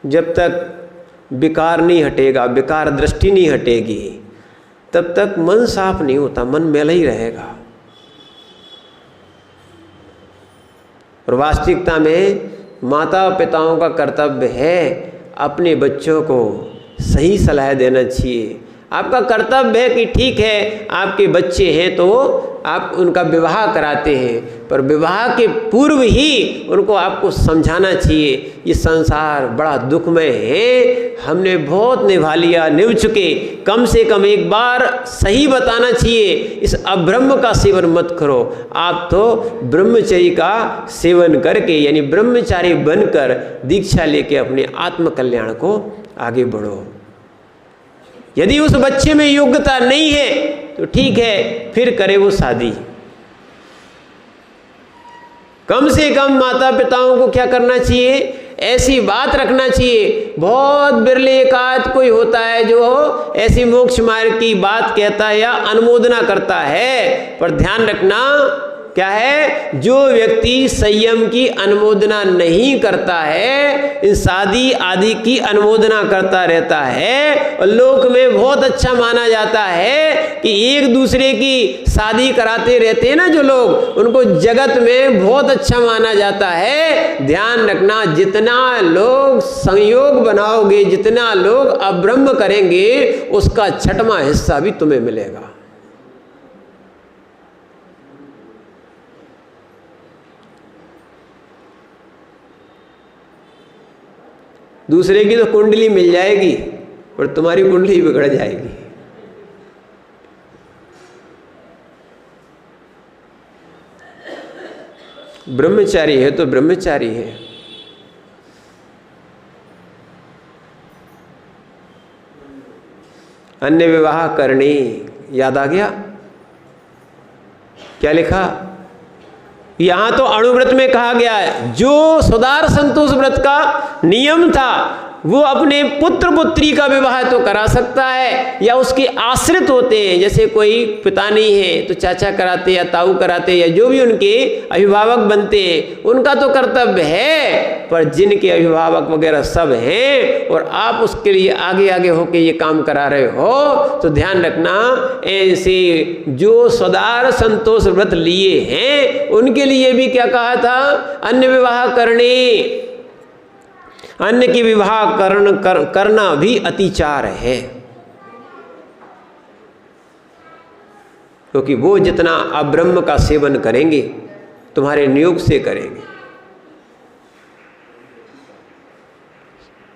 जब तक विकार नहीं हटेगा, विकार दृष्टि नहीं हटेगी, तब तक मन साफ नहीं होता, मन मैला ही रहेगा। और वास्तविकता में माता पिताओं का कर्तव्य है अपने बच्चों को सही सलाह देना चाहिए। आपका कर्तव्य है कि ठीक है आपके बच्चे हैं तो आप उनका विवाह कराते हैं, पर विवाह के पूर्व ही उनको आपको समझाना चाहिए ये संसार बड़ा दुखमय है, हमने बहुत निभा लिया, निभ चुके, कम से कम एक बार सही बताना चाहिए, इस अब्रह्म का सेवन मत करो। आप तो ब्रह्मचर्य का सेवन करके यानी ब्रह्मचारी बनकर दीक्षा लेके अपने आत्म कल्याण को आगे बढ़ो। यदि उस बच्चे में योग्यता नहीं है तो ठीक है, फिर करे वो शादी। कम से कम माता पिताओं को क्या करना चाहिए? ऐसी बात रखना चाहिए। बहुत बिरले एकाध कोई होता है जो ऐसी मोक्ष मार्ग की बात कहता है या अनुमोदना करता है, पर ध्यान रखना क्या है, जो व्यक्ति संयम की अनुमोदना नहीं करता है, इन शादी आदि की अनुमोदना करता रहता है, और लोक में बहुत अच्छा माना जाता है कि एक दूसरे की शादी कराते रहते हैं ना जो लोग, उनको जगत में बहुत अच्छा माना जाता है। ध्यान रखना, जितना लोग संयोग बनाओगे, जितना लोग अब्रह्म करेंगे, उसका 6वां हिस्सा भी तुम्हें मिलेगा। दूसरे की तो कुंडली मिल जाएगी और तुम्हारी कुंडली बिगड़ जाएगी। ब्रह्मचारी है तो ब्रह्मचारी है। अन्य विवाह करनी, याद आ गया? क्या लिखा? यहां तो अणुव्रत में कहा गया है, जो सुदार संतोष व्रत का नियम था वो अपने पुत्र पुत्री का विवाह तो करा सकता है, या उसके आश्रित होते हैं, जैसे कोई पिता नहीं है तो चाचा कराते या ताऊ कराते या जो भी उनके अभिभावक बनते हैं, उनका तो कर्तव्य है। पर जिनके अभिभावक वगैरह सब हैं और आप उसके लिए आगे आगे होके ये काम करा रहे हो, तो ध्यान रखना, ऐसे जो सदार संतोष व्रत लिए हैं उनके लिए भी क्या कहा था? अन्य विवाह करने, अन्य की विवाह करना भी अतिचार है, क्योंकि वो जितना अब्रह्म का सेवन करेंगे तुम्हारे नियोग से करेंगे।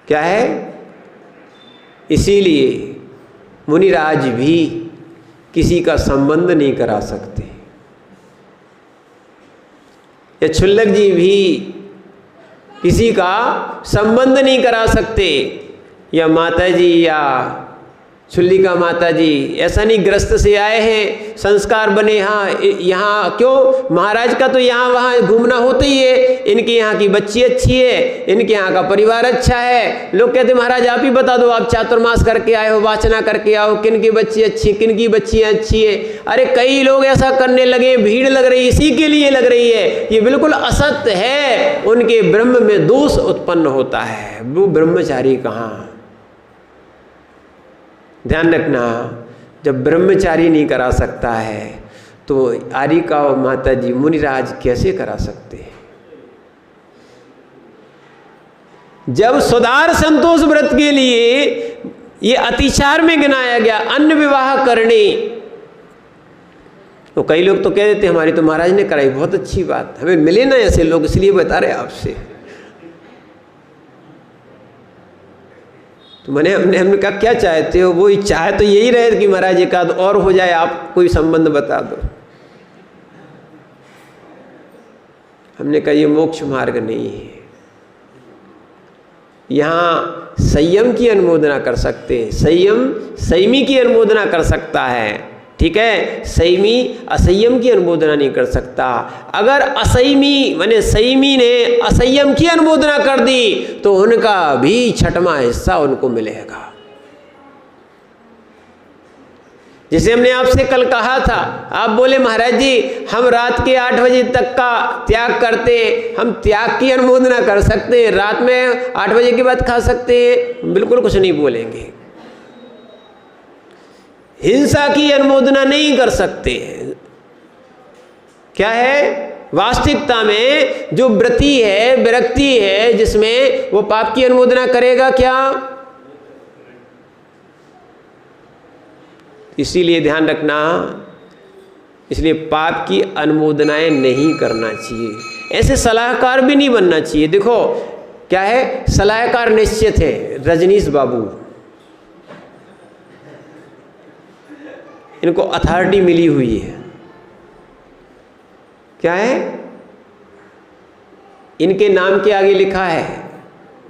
क्या है? इसीलिए मुनिराज भी किसी का संबंध नहीं करा सकते, या क्षुल्लक जी भी किसी का संबंध नहीं करा सकते, या माता जी या छुल्लिका माता जी ऐसा नहीं ग्रस्त से आए हैं, संस्कार बने, यहाँ क्यों महाराज का तो यहाँ वहाँ घूमना होता ही है, इनके यहाँ की बच्ची अच्छी है, इनके यहाँ का परिवार अच्छा है। लोग कहते महाराज आप ही बता दो, आप चातुर्मास करके आए हो, वाचना करके आओ, किन की बच्ची अच्छी, किन की बच्चियाँ अच्छी है। अरे कई लोग ऐसा करने लगे, भीड़ लग रही, इसी के लिए लग रही है, ये बिल्कुल असत्य है। उनके ब्रह्म में दोष उत्पन्न होता है, वो ब्रह्मचारी कहाँ। ध्यान रखना, जब ब्रह्मचारी नहीं करा सकता है तो आरिका और माता जी मुनिराज कैसे करा सकते हैं? जब सुधार संतोष व्रत के लिए ये अतिचार में गिनाया गया अन्य विवाह करने, तो कई लोग तो कह देते हमारी तो महाराज ने कराई, बहुत अच्छी बात, हमें मिले ना ऐसे लोग इसलिए बता रहे आपसे। तो हमने कहा क्या चाहते हो? वो चाहे तो यही रहे कि महाराज एक आध और हो जाए, आप कोई संबंध बता दो। हमने कहा ये मोक्ष मार्ग नहीं है। यहाँ संयम की अनुमोदना कर सकते हैं, संयमी की अनुमोदना कर सकता है, ठीक है, संयमी असंयम की अनुमोदना नहीं कर सकता। अगर असंयमी माने संयमी ने असंयम की अनुमोदना कर दी तो उनका भी छठवां हिस्सा उनको मिलेगा। जैसे हमने आपसे कल कहा था, आप बोले महाराज जी हम रात के 8 बजे तक का त्याग करते हैं, हम त्याग की अनुमोदना कर सकते हैं, रात में 8 बजे के बाद खा सकते हैं, बिल्कुल कुछ नहीं बोलेंगे। हिंसा की अनुमोदना नहीं कर सकते। क्या है? वास्तविकता में जो व्रती है, विरक्ति है जिसमें, वो पाप की अनुमोदना करेगा क्या? इसीलिए ध्यान रखना, इसलिए पाप की अनुमोदनाएं नहीं करना चाहिए। ऐसे सलाहकार भी नहीं बनना चाहिए। देखो क्या है, सलाहकार निश्चित है, रजनीश बाबू, इनको अथॉरिटी मिली हुई है। क्या है? इनके नाम के आगे लिखा है,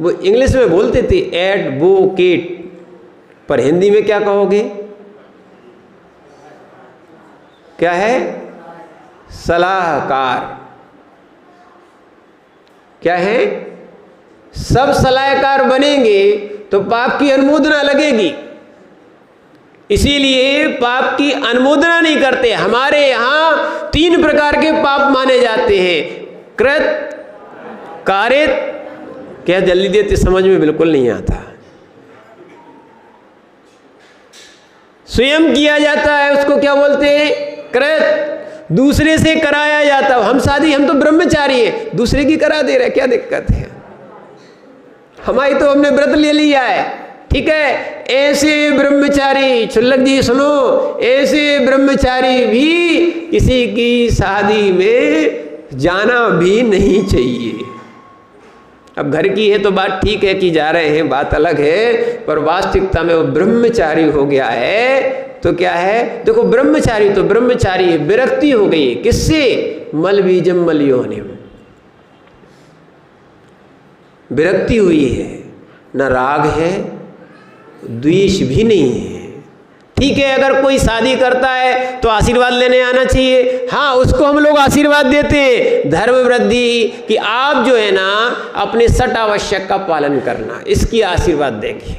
वो इंग्लिश में बोलते थे एडवोकेट, पर हिंदी में क्या कहोगे? क्या है? सलाहकार। क्या है? सब सलाहकार बनेंगे तो पाप की अनुमोदना लगेगी, इसीलिए पाप की अनुमोदना नहीं करते। हमारे यहाँ 3 प्रकार के पाप माने जाते हैं, कृत, कारित, क्या जल्दी देते समझ में बिल्कुल नहीं आता। स्वयं किया जाता है उसको क्या बोलते हैं? कृत। दूसरे से कराया जाता है, हम तो ब्रह्मचारी है, दूसरे की करा दे रहे, क्या दिक्कत है? हमारी तो हमने व्रत ले लिया है, ठीक है। ऐसे ब्रह्मचारी, छुल्लक जी सुनो, ऐसे ब्रह्मचारी भी किसी की शादी में जाना भी नहीं चाहिए। अब घर की है तो बात ठीक है कि जा रहे हैं, बात अलग है, पर वास्तविकता में वो ब्रह्मचारी हो गया है तो क्या है? देखो ब्रह्मचारी तो ब्रह्मचारी है, विरक्ति हो गई किससे? मल बीजम मल योनिम, विरक्ति हुई है, न राग है, द्वेष भी नहीं है। ठीक है, अगर कोई शादी करता है तो आशीर्वाद लेने आना चाहिए, हाँ उसको हम लोग आशीर्वाद देते हैं धर्म वृद्धि कि आप जो है ना अपने सट आवश्यक का पालन करना, इसकी आशीर्वाद देंगे।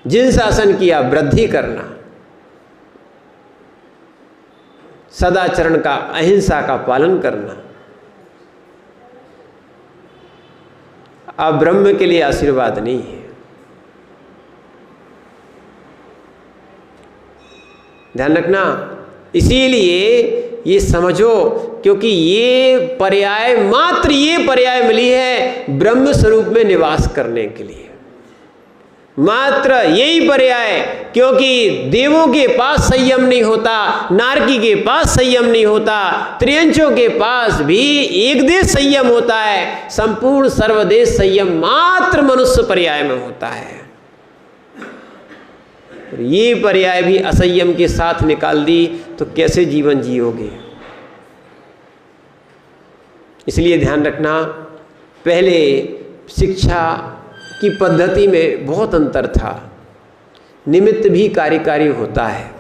जिन शासन किया वृद्धि करना, सदाचरण का, अहिंसा का पालन करना, अब ब्रह्म के लिए आशीर्वाद नहीं है। ध्यान रखना, इसीलिए ये समझो, क्योंकि ये पर्याय, मात्र ये पर्याय मिली है ब्रह्म स्वरूप में निवास करने के लिए, मात्र यही पर्याय। क्योंकि देवों के पास संयम नहीं होता, नारकी के पास संयम नहीं होता, त्रियंचों के पास भी एक देश संयम होता है, संपूर्ण सर्वदेश संयम मात्र मनुष्य पर्याय में होता है। ये पर्याय भी असंयम के साथ निकाल दी तो कैसे जीवन जियोगे? इसलिए ध्यान रखना, पहले शिक्षा की पद्धति में बहुत अंतर था, निमित्त भी कार्यकारी होता है।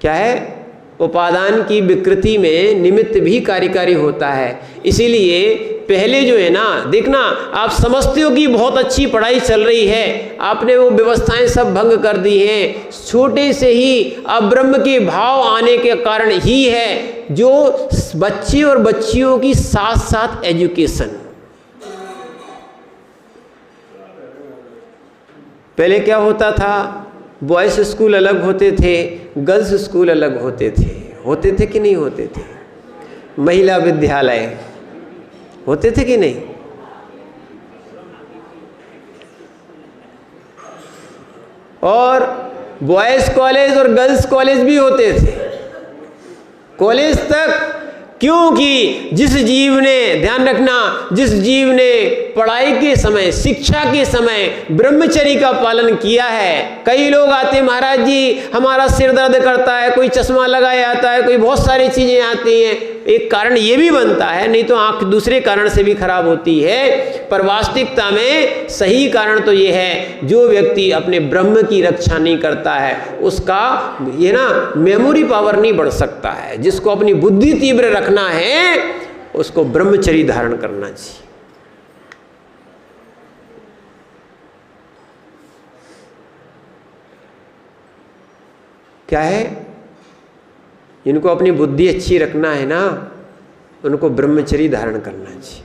क्या है? उपादान की विकृति में निमित्त भी कार्यकारी होता है। इसीलिए पहले जो है ना, देखना आप समझते हो कि बहुत अच्छी पढ़ाई चल रही है, आपने वो व्यवस्थाएं सब भंग कर दी हैं, छोटे से ही अब ब्रह्म के भाव आने के कारण ही है जो बच्चे और बच्चियों की साथ साथ एजुकेशन। पहले क्या होता था? बॉयज़ स्कूल अलग होते थे, गर्ल्स स्कूल अलग होते थे कि नहीं होते थे? महिला विद्यालय होते थे कि नहीं? और बॉयज़ कॉलेज और गर्ल्स कॉलेज भी होते थे, कॉलेज तक। क्योंकि जिस जीव ने, ध्यान रखना, जिस जीव ने पढ़ाई के समय, शिक्षा के समय ब्रह्मचर्य का पालन किया है। कई लोग आते, महाराज जी हमारा सिर दर्द करता है, कोई चश्मा लगाया आता है, कोई बहुत सारी चीज़ें आती हैं। एक कारण ये भी बनता है, नहीं तो आंख दूसरे कारण से भी खराब होती है, पर वास्तविकता में सही कारण तो ये है, जो व्यक्ति अपने ब्रह्म की रक्षा नहीं करता है उसका ये ना मेमोरी पावर नहीं बढ़ सकता है। जिसको अपनी बुद्धि तीव्र रखना है उसको ब्रह्मचर्य धारण करना चाहिए। क्या है, जिनको अपनी बुद्धि अच्छी रखना है ना, उनको ब्रह्मचर्य धारण करना चाहिए।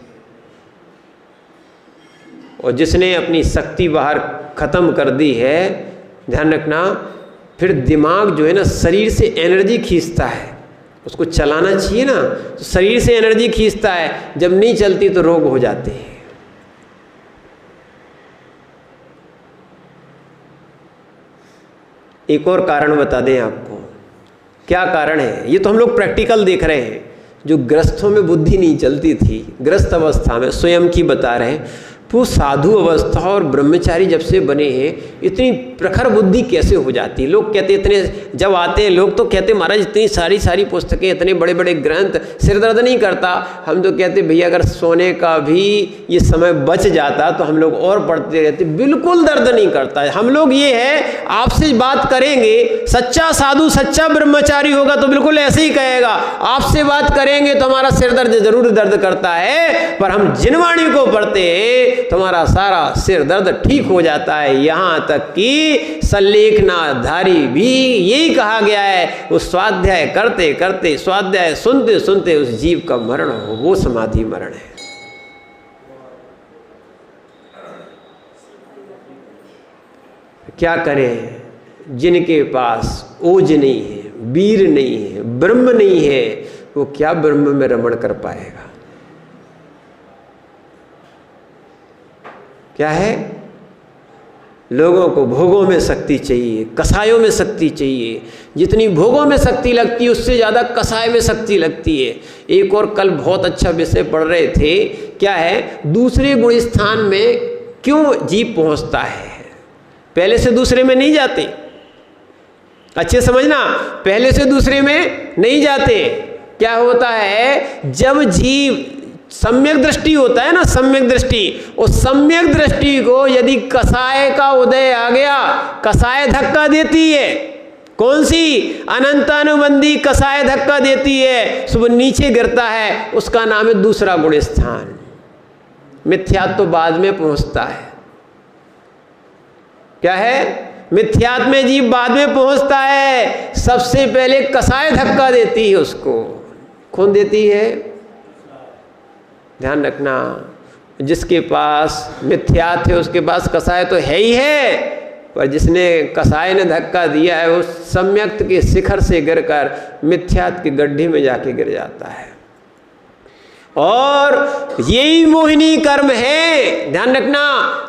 और जिसने अपनी शक्ति बाहर खत्म कर दी है, ध्यान रखना, फिर दिमाग जो है ना शरीर से एनर्जी खींचता है, उसको चलाना चाहिए ना, तो शरीर से एनर्जी खींचता है, जब नहीं चलती तो रोग हो जाते हैं। एक और कारण बता दें आपको, क्या कारण है? ये तो हम लोग प्रैक्टिकल देख रहे हैं। जो ग्रस्तों में बुद्धि नहीं चलती थी, ग्रस्त अवस्था में, स्वयं की बता रहे हैं, वो साधु अवस्था और ब्रह्मचारी जब से बने हैं, इतनी प्रखर बुद्धि कैसे हो जाती है? लोग कहते, इतने जब आते हैं लोग तो कहते महाराज इतनी सारी पुस्तकें, इतने बड़े बड़े ग्रंथ, सिर दर्द नहीं करता? हम तो कहते भैया अगर सोने का भी ये समय बच जाता तो हम लोग और पढ़ते रहते। बिल्कुल दर्द नहीं करता है। हम लोग ये है, आपसे बात करेंगे, सच्चा साधु सच्चा ब्रह्मचारी होगा तो बिल्कुल ऐसे ही कहेगा। आपसे बात करेंगे तो हमारा सिर दर्द जरूर दर्द करता है, पर हम जिनवाणी को पढ़ते हैं तुम्हारा सारा सिर दर्द ठीक हो जाता है। यहाँ तक कि सल्लेखनाधारी भी यही कहा गया है, वो स्वाध्याय करते करते, स्वाध्याय सुनते सुनते उस जीव का मरण हो, वो समाधि मरण है। क्या करें? जिनके पास ओज नहीं है, वीर नहीं है, ब्रह्म नहीं है, वो क्या ब्रह्म में रमण कर पाएगा? क्या है? लोगों को भोगों में शक्ति चाहिए, कसायों में शक्ति चाहिए। जितनी भोगों में शक्ति लगती है उससे ज़्यादा कसाय में शक्ति लगती है। एक और कल बहुत अच्छा विषय पढ़ रहे थे, क्या है, दूसरे गुण स्थान में क्यों जीव पहुंचता है? पहले से दूसरे में नहीं जाते, अच्छे समझना, पहले से दूसरे में नहीं जाते। क्या होता है, जब जीव सम्यक दृष्टि होता है ना, सम्यक दृष्टि, उस सम्यक दृष्टि को यदि कसाय का उदय आ गया, कसाय धक्का देती है। कौन सी? अनंतानुबंधी कसाय धक्का देती है, सुबह नीचे गिरता है, उसका नाम है दूसरा गुण स्थान। मिथ्यात्व तो बाद में पहुंचता है। क्या है? मिथ्यात्व में जीव बाद में पहुंचता है, सबसे पहले कसाय धक्का देती है उसको। कौन देती है? ध्यान रखना, जिसके पास मिथ्यात्व है उसके पास कसाय तो है ही है, पर जिसने कसाय ने धक्का दिया है वो सम्यक्त के शिखर से गिरकर मिथ्यात्व के गड्ढे में जाके गिर जाता है। और यही मोहिनी कर्म है। ध्यान रखना,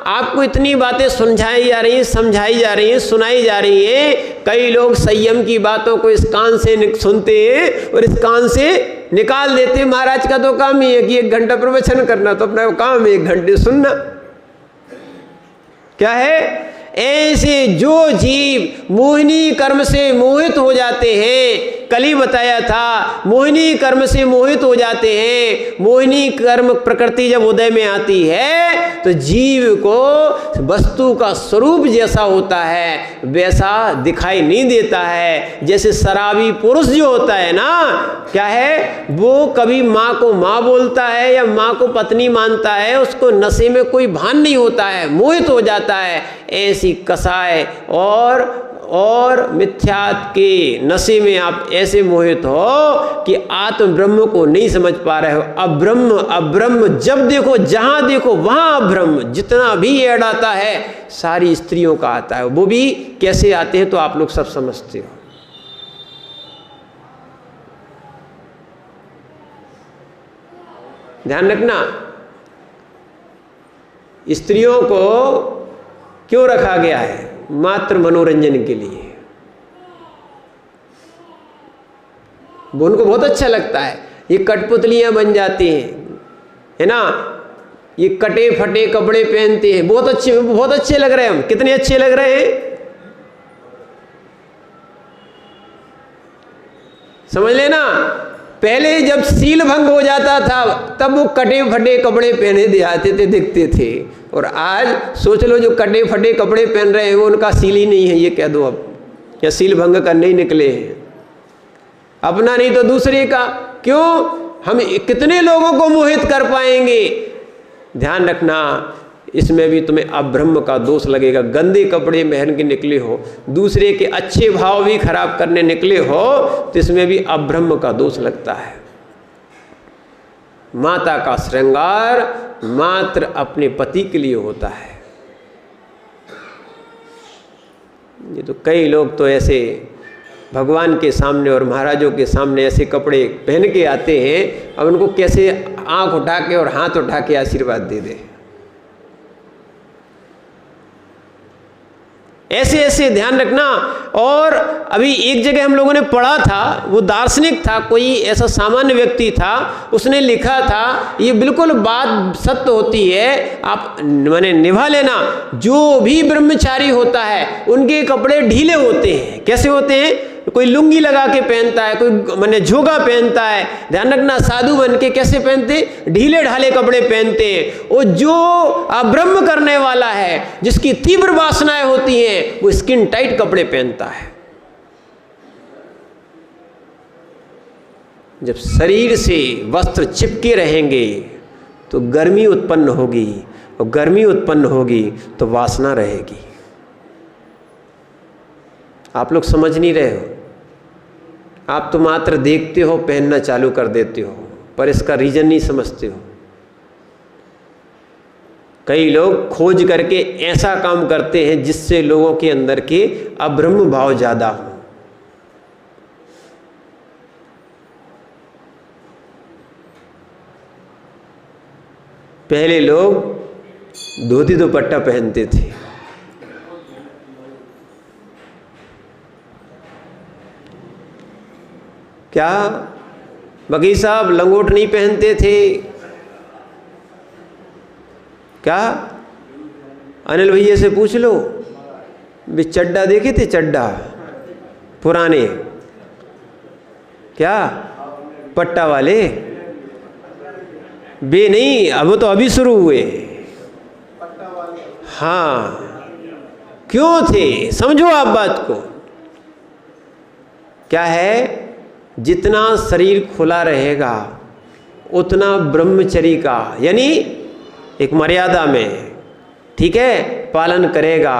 आपको इतनी बातें समझाई जा रही हैं, समझाई जा रही हैं, सुनाई जा रही हैं। कई लोग संयम की बातों को इस कान से सुनते हैं और इस कान से निकाल देते। महाराज का तो काम ही है कि 1 घंटा प्रवचन करना, तो अपना काम है 1 घंटे सुनना। क्या है? ऐसे जो जीव मोहिनी कर्म से मोहित हो जाते हैं, कल ही बताया था, मोहिनी कर्म से मोहित हो जाते हैं। मोहिनी कर्म प्रकृति जब उदय में आती है तो जीव को वस्तु का स्वरूप जैसा होता है वैसा दिखाई नहीं देता है। जैसे शराबी पुरुष जो होता है ना, क्या है, वो कभी माँ को माँ बोलता है या माँ को पत्नी मानता है, उसको नशे में कोई भान नहीं होता है, मोहित हो जाता है। ऐसी कसाय और और मिथ्यात के नशे में आप ऐसे मोहित हो कि आत्म ब्रह्म को नहीं समझ पा रहे हो। अब्रह्म अब्रह्म, जब देखो जहां देखो वहां अब्रह्म। जितना भी ऐड आता है सारी स्त्रियों का आता है, वो भी कैसे आते हैं तो आप लोग सब समझते हो। ध्यान रखना, स्त्रियों को क्यों रखा गया है? मात्र मनोरंजन के लिए। वो उनको बहुत अच्छा लगता है, ये कठपुतलियां बन जाती हैं, है ना, ये कटे फटे कपड़े पहनते हैं, बहुत अच्छे लग रहे हैं। हम कितने अच्छे लग रहे हैं, समझ लेना। पहले जब सील भंग हो जाता था तब वो कटे फटे कपड़े पहने दिखते थे, और आज सोच लो जो कटे फटे कपड़े पहन रहे हैं वो उनका सील ही नहीं है, ये कह दो अब, या सील भंग करने ही निकले हैं। अपना नहीं तो दूसरे का। क्यों? हम कितने लोगों को मोहित कर पाएंगे? ध्यान रखना, इसमें भी तुम्हें अब्रह्म का दोष लगेगा। गंदे कपड़े पहन के निकले हो, दूसरे के अच्छे भाव भी खराब करने निकले हो, तो इसमें भी अब्रह्म का दोष लगता है। माता का श्रृंगार मात्र अपने पति के लिए होता है। ये तो कई लोग तो ऐसे भगवान के सामने और महाराजों के सामने ऐसे कपड़े पहन के आते हैं, अब उनको कैसे आंख उठा के और हाथ उठा के आशीर्वाद दे दे। ऐसे ऐसे ध्यान रखना। और अभी एक जगह हम लोगों ने पढ़ा था, वो दार्शनिक था, कोई ऐसा सामान्य व्यक्ति था, उसने लिखा था, ये बिल्कुल बात सत्य होती है, आप माने निभा लेना। जो भी ब्रह्मचारी होता है उनके कपड़े ढीले होते हैं। कैसे होते हैं? कोई लुंगी लगा के पहनता है, कोई माने झोगा पहनता है। ध्यान रखना, साधु बन के कैसे पहनते? ढीले ढाले कपड़े पहनते हैं। और जो अब्रह्म करने वाला है, जिसकी तीव्र वासनाएं होती हैं, वो स्किन टाइट कपड़े पहनता है। जब शरीर से वस्त्र चिपके रहेंगे तो गर्मी उत्पन्न होगी, और गर्मी उत्पन्न होगी तो वासना रहेगी। आप लोग समझ नहीं रहे हो, आप तो मात्र देखते हो, पहनना चालू कर देते हो, पर इसका रीजन नहीं समझते हो। कई लोग खोज करके ऐसा काम करते हैं जिससे लोगों के अंदर के अब्रह्म भाव ज्यादा हो। पहले लोग धोती दुपट्टा पहनते थे, क्या बगी साहब लंगोट नहीं पहनते थे क्या? अनिल भैया से पूछ लो, भी चड्डा देखे थे? चड्डा पुराने, क्या पट्टा वाले? बे नहीं, अब तो अभी शुरू हुए। हाँ, क्यों थे? समझो आप बात को। क्या है? जितना शरीर खुला रहेगा उतना ब्रह्मचर्य का, यानी एक मर्यादा में, ठीक है, पालन करेगा।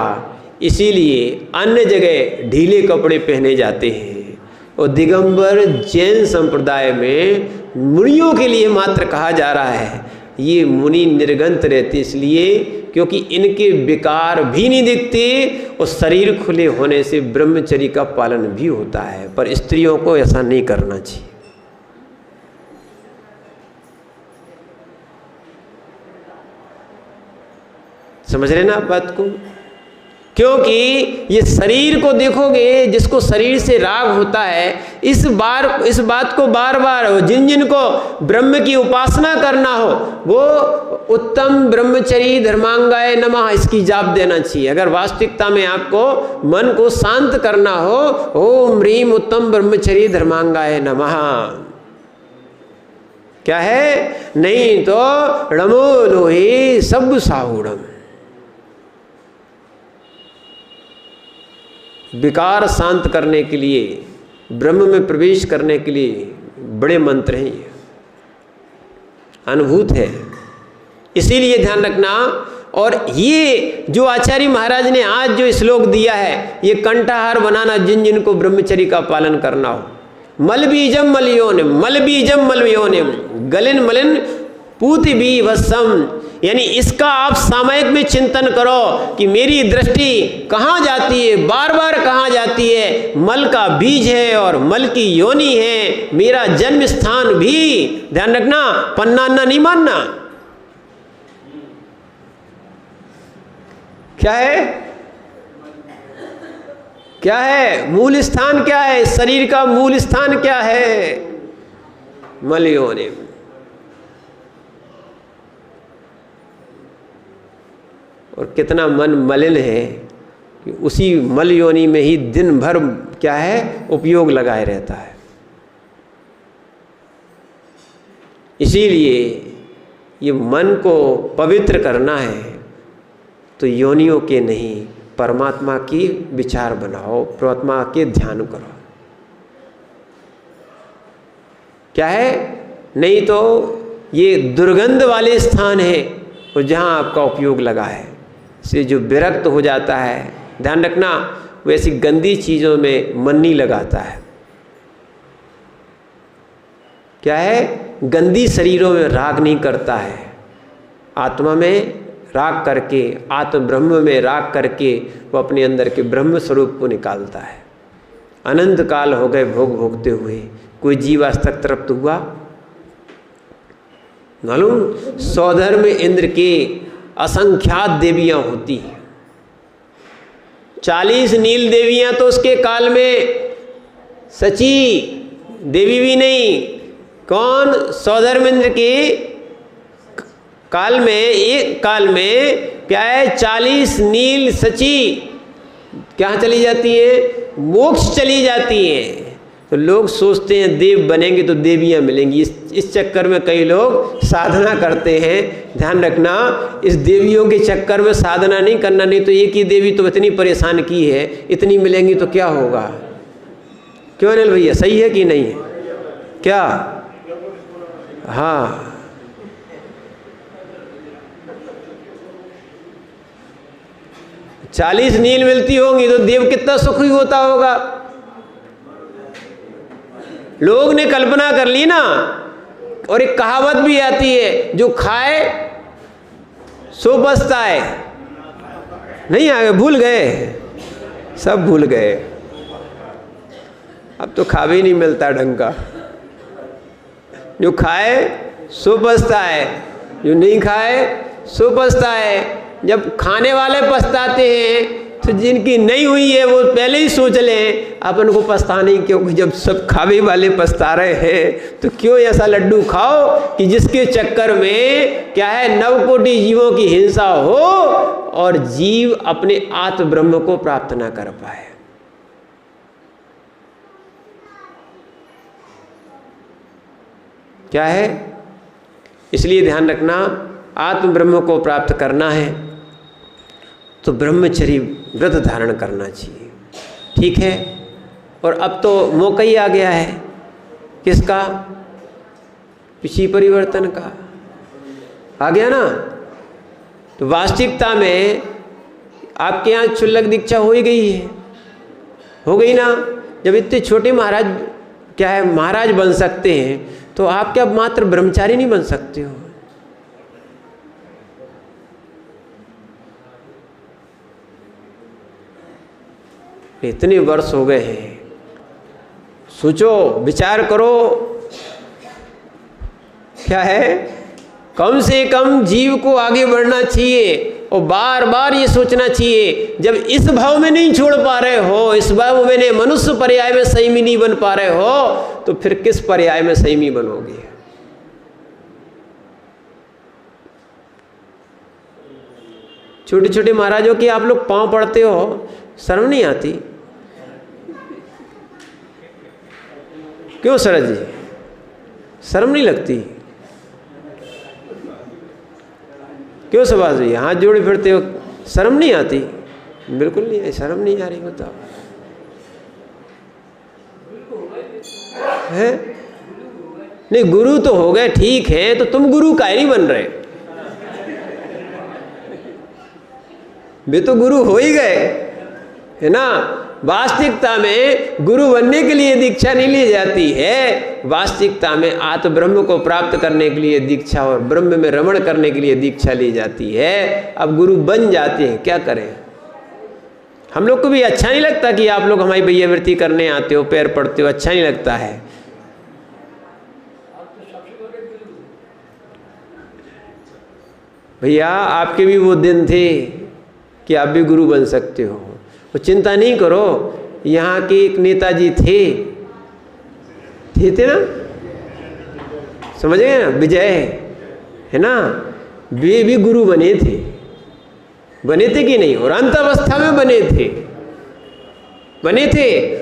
इसीलिए अन्य जगह ढीले कपड़े पहने जाते हैं। और दिगंबर जैन संप्रदाय में मुनियों के लिए मात्र कहा जा रहा है। ये मुनि निर्गंत रहते इसलिए क्योंकि इनके विकार भी नहीं दिखते, और शरीर खुले होने से ब्रह्मचर्य का पालन भी होता है। पर स्त्रियों को ऐसा नहीं करना चाहिए। समझ रहे ना आप बात को? क्योंकि ये शरीर को देखोगे, जिसको शरीर से राग होता है, इस बात को बार बार जिन को ब्रह्म की उपासना करना हो, वो उत्तम ब्रह्मचर्य धर्मांगाय नमः इसकी जाप देना चाहिए। अगर वास्तविकता में आपको मन को शांत करना हो, ओम ह्रीम उत्तम ब्रह्मचर्य धर्मांगाय नमः। क्या है? नहीं तो रमो लोहे सब साहुड़म। विकार शांत करने के लिए, ब्रह्म में प्रवेश करने के लिए बड़े मंत्र हैं, ये अनुभूत है। इसीलिए ध्यान रखना। और ये जो आचार्य महाराज ने आज जो श्लोक दिया है, ये कंठाहार बनाना जिन जिन को ब्रह्मचर्य का पालन करना हो। मल बीजम मलयोनिम गलिन मलिन पूति भी वत्सम, यानी इसका आप सामयिक में चिंतन करो कि मेरी दृष्टि कहाँ जाती है, बार बार कहाँ जाती है। मल का बीज है और मल की योनि है, मेरा जन्म स्थान भी, ध्यान रखना, पन्ना नहीं मानना। क्या है, क्या है मूल स्थान, क्या है शरीर का मूल स्थान, क्या है, मल योनि। और कितना मन मलिन है कि उसी मल योनि में ही दिन भर क्या है उपयोग लगाए रहता है। इसीलिए ये मन को पवित्र करना है तो योनियों के नहीं, परमात्मा की विचार बनाओ, परमात्मा के ध्यान करो। क्या है, नहीं तो ये दुर्गंध वाले स्थान है और जहाँ आपका उपयोग लगा है, से जो विरक्त हो जाता है, ध्यान रखना, वैसी गंदी चीज़ों में मन नहीं लगाता है। क्या है, गंदी शरीरों में राग नहीं करता है, आत्मा में राग करके, आत्म ब्रह्म में राग करके वो अपने अंदर के ब्रह्म स्वरूप को निकालता है। अनंत काल हो गए भोग भोगते हुए, कोई जीव आज तक तृप्त हुआ? मालूम, सौधर्म इंद्र के असंख्यात देवियां होती हैं, 40 नील देवियां तो उसके काल में, सची देवी भी नहीं, कौन, सौधर्म इंद्र के काल में, एक काल में क्या है 40 नील सची क्या चली जाती है, मोक्ष चली जाती है। तो लोग सोचते हैं देव बनेंगे तो देवियां मिलेंगी, इस चक्कर में कई लोग साधना करते हैं। ध्यान रखना, इस देवियों के चक्कर में साधना नहीं करना, नहीं तो एक ही देवी तो इतनी परेशान की है, इतनी मिलेंगी तो क्या होगा। क्यों अनिल भैया, सही है कि नहीं है? क्या, हाँ, चालीस नील मिलती होंगी तो देव कितना सुखी होता होगा। लोग ने कल्पना कर ली ना, और एक कहावत भी आती है, जो खाए सो पछताए। नहीं आ गए, भूल गए, सब भूल गए। अब तो खा भी नहीं मिलता ढंग का। जो खाए सो पछताए, जो नहीं खाए सो पछताए। जब खाने वाले पछताते हैं तो जिनकी नहीं हुई है वो पहले ही सोच लें अपन को पछताने, क्योंकि जब सब खावे वाले पछता रहे हैं तो क्यों ऐसा लड्डू खाओ कि जिसके चक्कर में क्या है 9 कोटि जीवों की हिंसा हो और जीव अपने आत्म ब्रह्म को प्राप्त ना कर पाए। क्या है, इसलिए ध्यान रखना, आत्म ब्रह्म को प्राप्त करना है तो ब्रह्मचर्य व्रत धारण करना चाहिए। ठीक है, और अब तो मौका ही आ गया है किसका, पिछी परिवर्तन का आ गया ना। तो वास्तविकता में आपके यहाँ क्षुल्लक दीक्षा हो ही गई है, हो गई ना। जब इतने छोटे महाराज क्या है महाराज बन सकते हैं तो आप क्या मात्र ब्रह्मचारी नहीं बन सकते हो? इतने वर्ष हो गए हैं, सोचो, विचार करो। क्या है, कम से कम जीव को आगे बढ़ना चाहिए और बार बार ये सोचना चाहिए, जब इस भाव में नहीं छोड़ पा रहे हो, इस भाव में मनुष्य पर्याय में संयमी नहीं बन पा रहे हो, तो फिर किस पर्याय में संयमी बनोगे? छोटे छोटे महाराजों की आप लोग पांव पड़ते हो, शर्म नहीं आती? क्यों शरद जी, शर्म नहीं लगती? क्यों सुभाष जी हाथ जोड़े फिरते हो, शर्म नहीं आती? बिल्कुल नहीं, शर्म नहीं आ रही, बताओ। है नहीं, गुरु तो हो गए, ठीक है, तो तुम गुरु का ही नहीं बन रहे। वे तो गुरु हो ही गए, है ना। वास्तविकता में गुरु बनने के लिए दीक्षा नहीं ली जाती है, वास्तविकता में आत्म ब्रह्म को प्राप्त करने के लिए दीक्षा और ब्रह्म में रमण करने के लिए दीक्षा ली जाती है। अब गुरु बन जाते हैं, क्या करें। हम लोग को भी अच्छा नहीं लगता कि आप लोग हमारी भैयावृत्ति करने आते हो, पैर पड़ते हो, अच्छा नहीं लगता है। भैया आपके भी वो दिन थे कि आप भी गुरु बन सकते हो, तो चिंता नहीं करो। यहाँ के एक नेताजी थे ना, समझ गए ना, विजय, है ना, वे भी गुरु बने थे कि नहीं, और अंतावस्था में बने थे।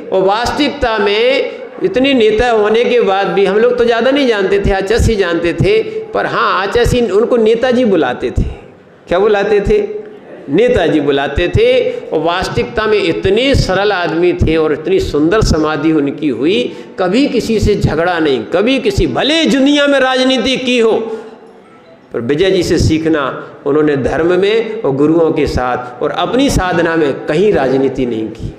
और वास्तविकता में इतने नेता होने के बाद भी हम लोग तो ज़्यादा नहीं जानते थे, आचार्य ही जानते थे, पर हाँ आचार्य उनको नेताजी बुलाते थे। क्या बुलाते थे? नेताजी बुलाते थे। और वास्तविकता में इतने सरल आदमी थे और इतनी सुंदर समाधि उनकी हुई, कभी किसी से झगड़ा नहीं, कभी किसी, भले दुनिया में राजनीति की हो, पर विजय जी से सीखना उन्होंने धर्म में और गुरुओं के साथ और अपनी साधना में कहीं राजनीति नहीं की।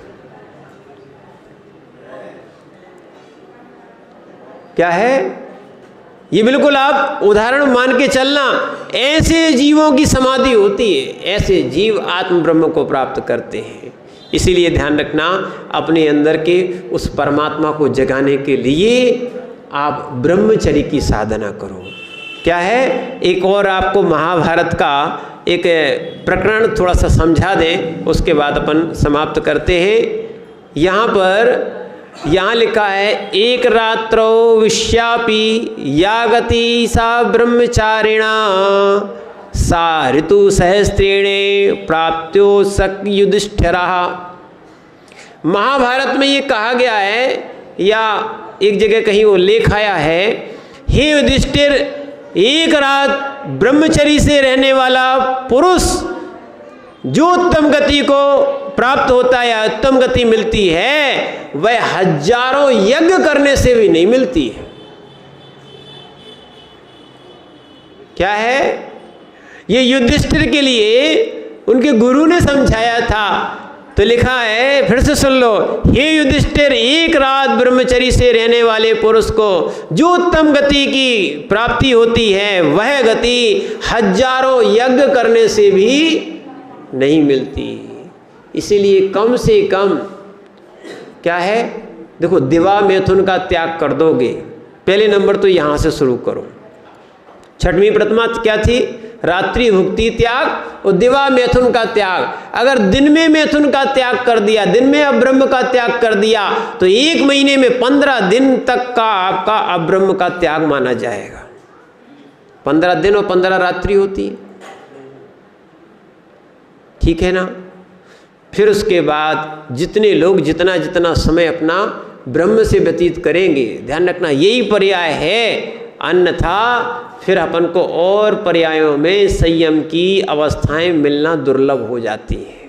क्या है ये? बिल्कुल आप उदाहरण मान के चलना, ऐसे जीवों की समाधि होती है, ऐसे जीव आत्म ब्रह्म को प्राप्त करते हैं। इसीलिए ध्यान रखना, अपने अंदर के उस परमात्मा को जगाने के लिए आप ब्रह्मचर्य की साधना करो। क्या है, एक और आपको महाभारत का एक प्रकरण थोड़ा सा समझा दें, उसके बाद अपन समाप्त करते हैं। यहाँ लिखा है, एक रात्रौ विश्यापि यागति सा ब्रह्मचारिणा सा ऋतु सहस्त्रेणे प्राप्त्यो सक युधिष्ठिरः। महाभारत में ये कहा गया है, या एक जगह कहीं उल्लेख आया है, हे युधिष्ठिर, एक रात ब्रह्मचर्य से रहने वाला पुरुष जो उत्तम गति को प्राप्त होता है या उत्तम गति मिलती है, वह हजारों यज्ञ करने से भी नहीं मिलती है। क्या है? ये युधिष्ठिर के लिए उनके गुरु ने समझाया था। तो लिखा है, फिर से सुन लो, हे युधिष्ठिर, एक रात ब्रह्मचर्य से रहने वाले पुरुष को जो उत्तम गति की प्राप्ति होती है, वह गति हजारों यज्ञ करने से भी नहीं मिलती। इसीलिए कम से कम क्या है, देखो, दिवा मैथुन का त्याग कर दोगे, पहले नंबर तो यहाँ से शुरू करो। छठवीं प्रतिमा क्या थी? रात्रि भुक्ति त्याग और दिवा मैथुन का त्याग। अगर दिन में मैथुन का त्याग कर दिया, दिन में अब्रह्म का त्याग कर दिया, तो 1 महीने में 15 दिन तक का आपका अब्रह्म का त्याग माना जाएगा। 15 दिन और 15 रात्रि होती है, ठीक है ना। फिर उसके बाद जितने लोग जितना समय अपना ब्रह्म से व्यतीत करेंगे, ध्यान रखना यही पर्याय है, अन्यथा फिर अपन को और पर्यायों में संयम की अवस्थाएं मिलना दुर्लभ हो जाती है।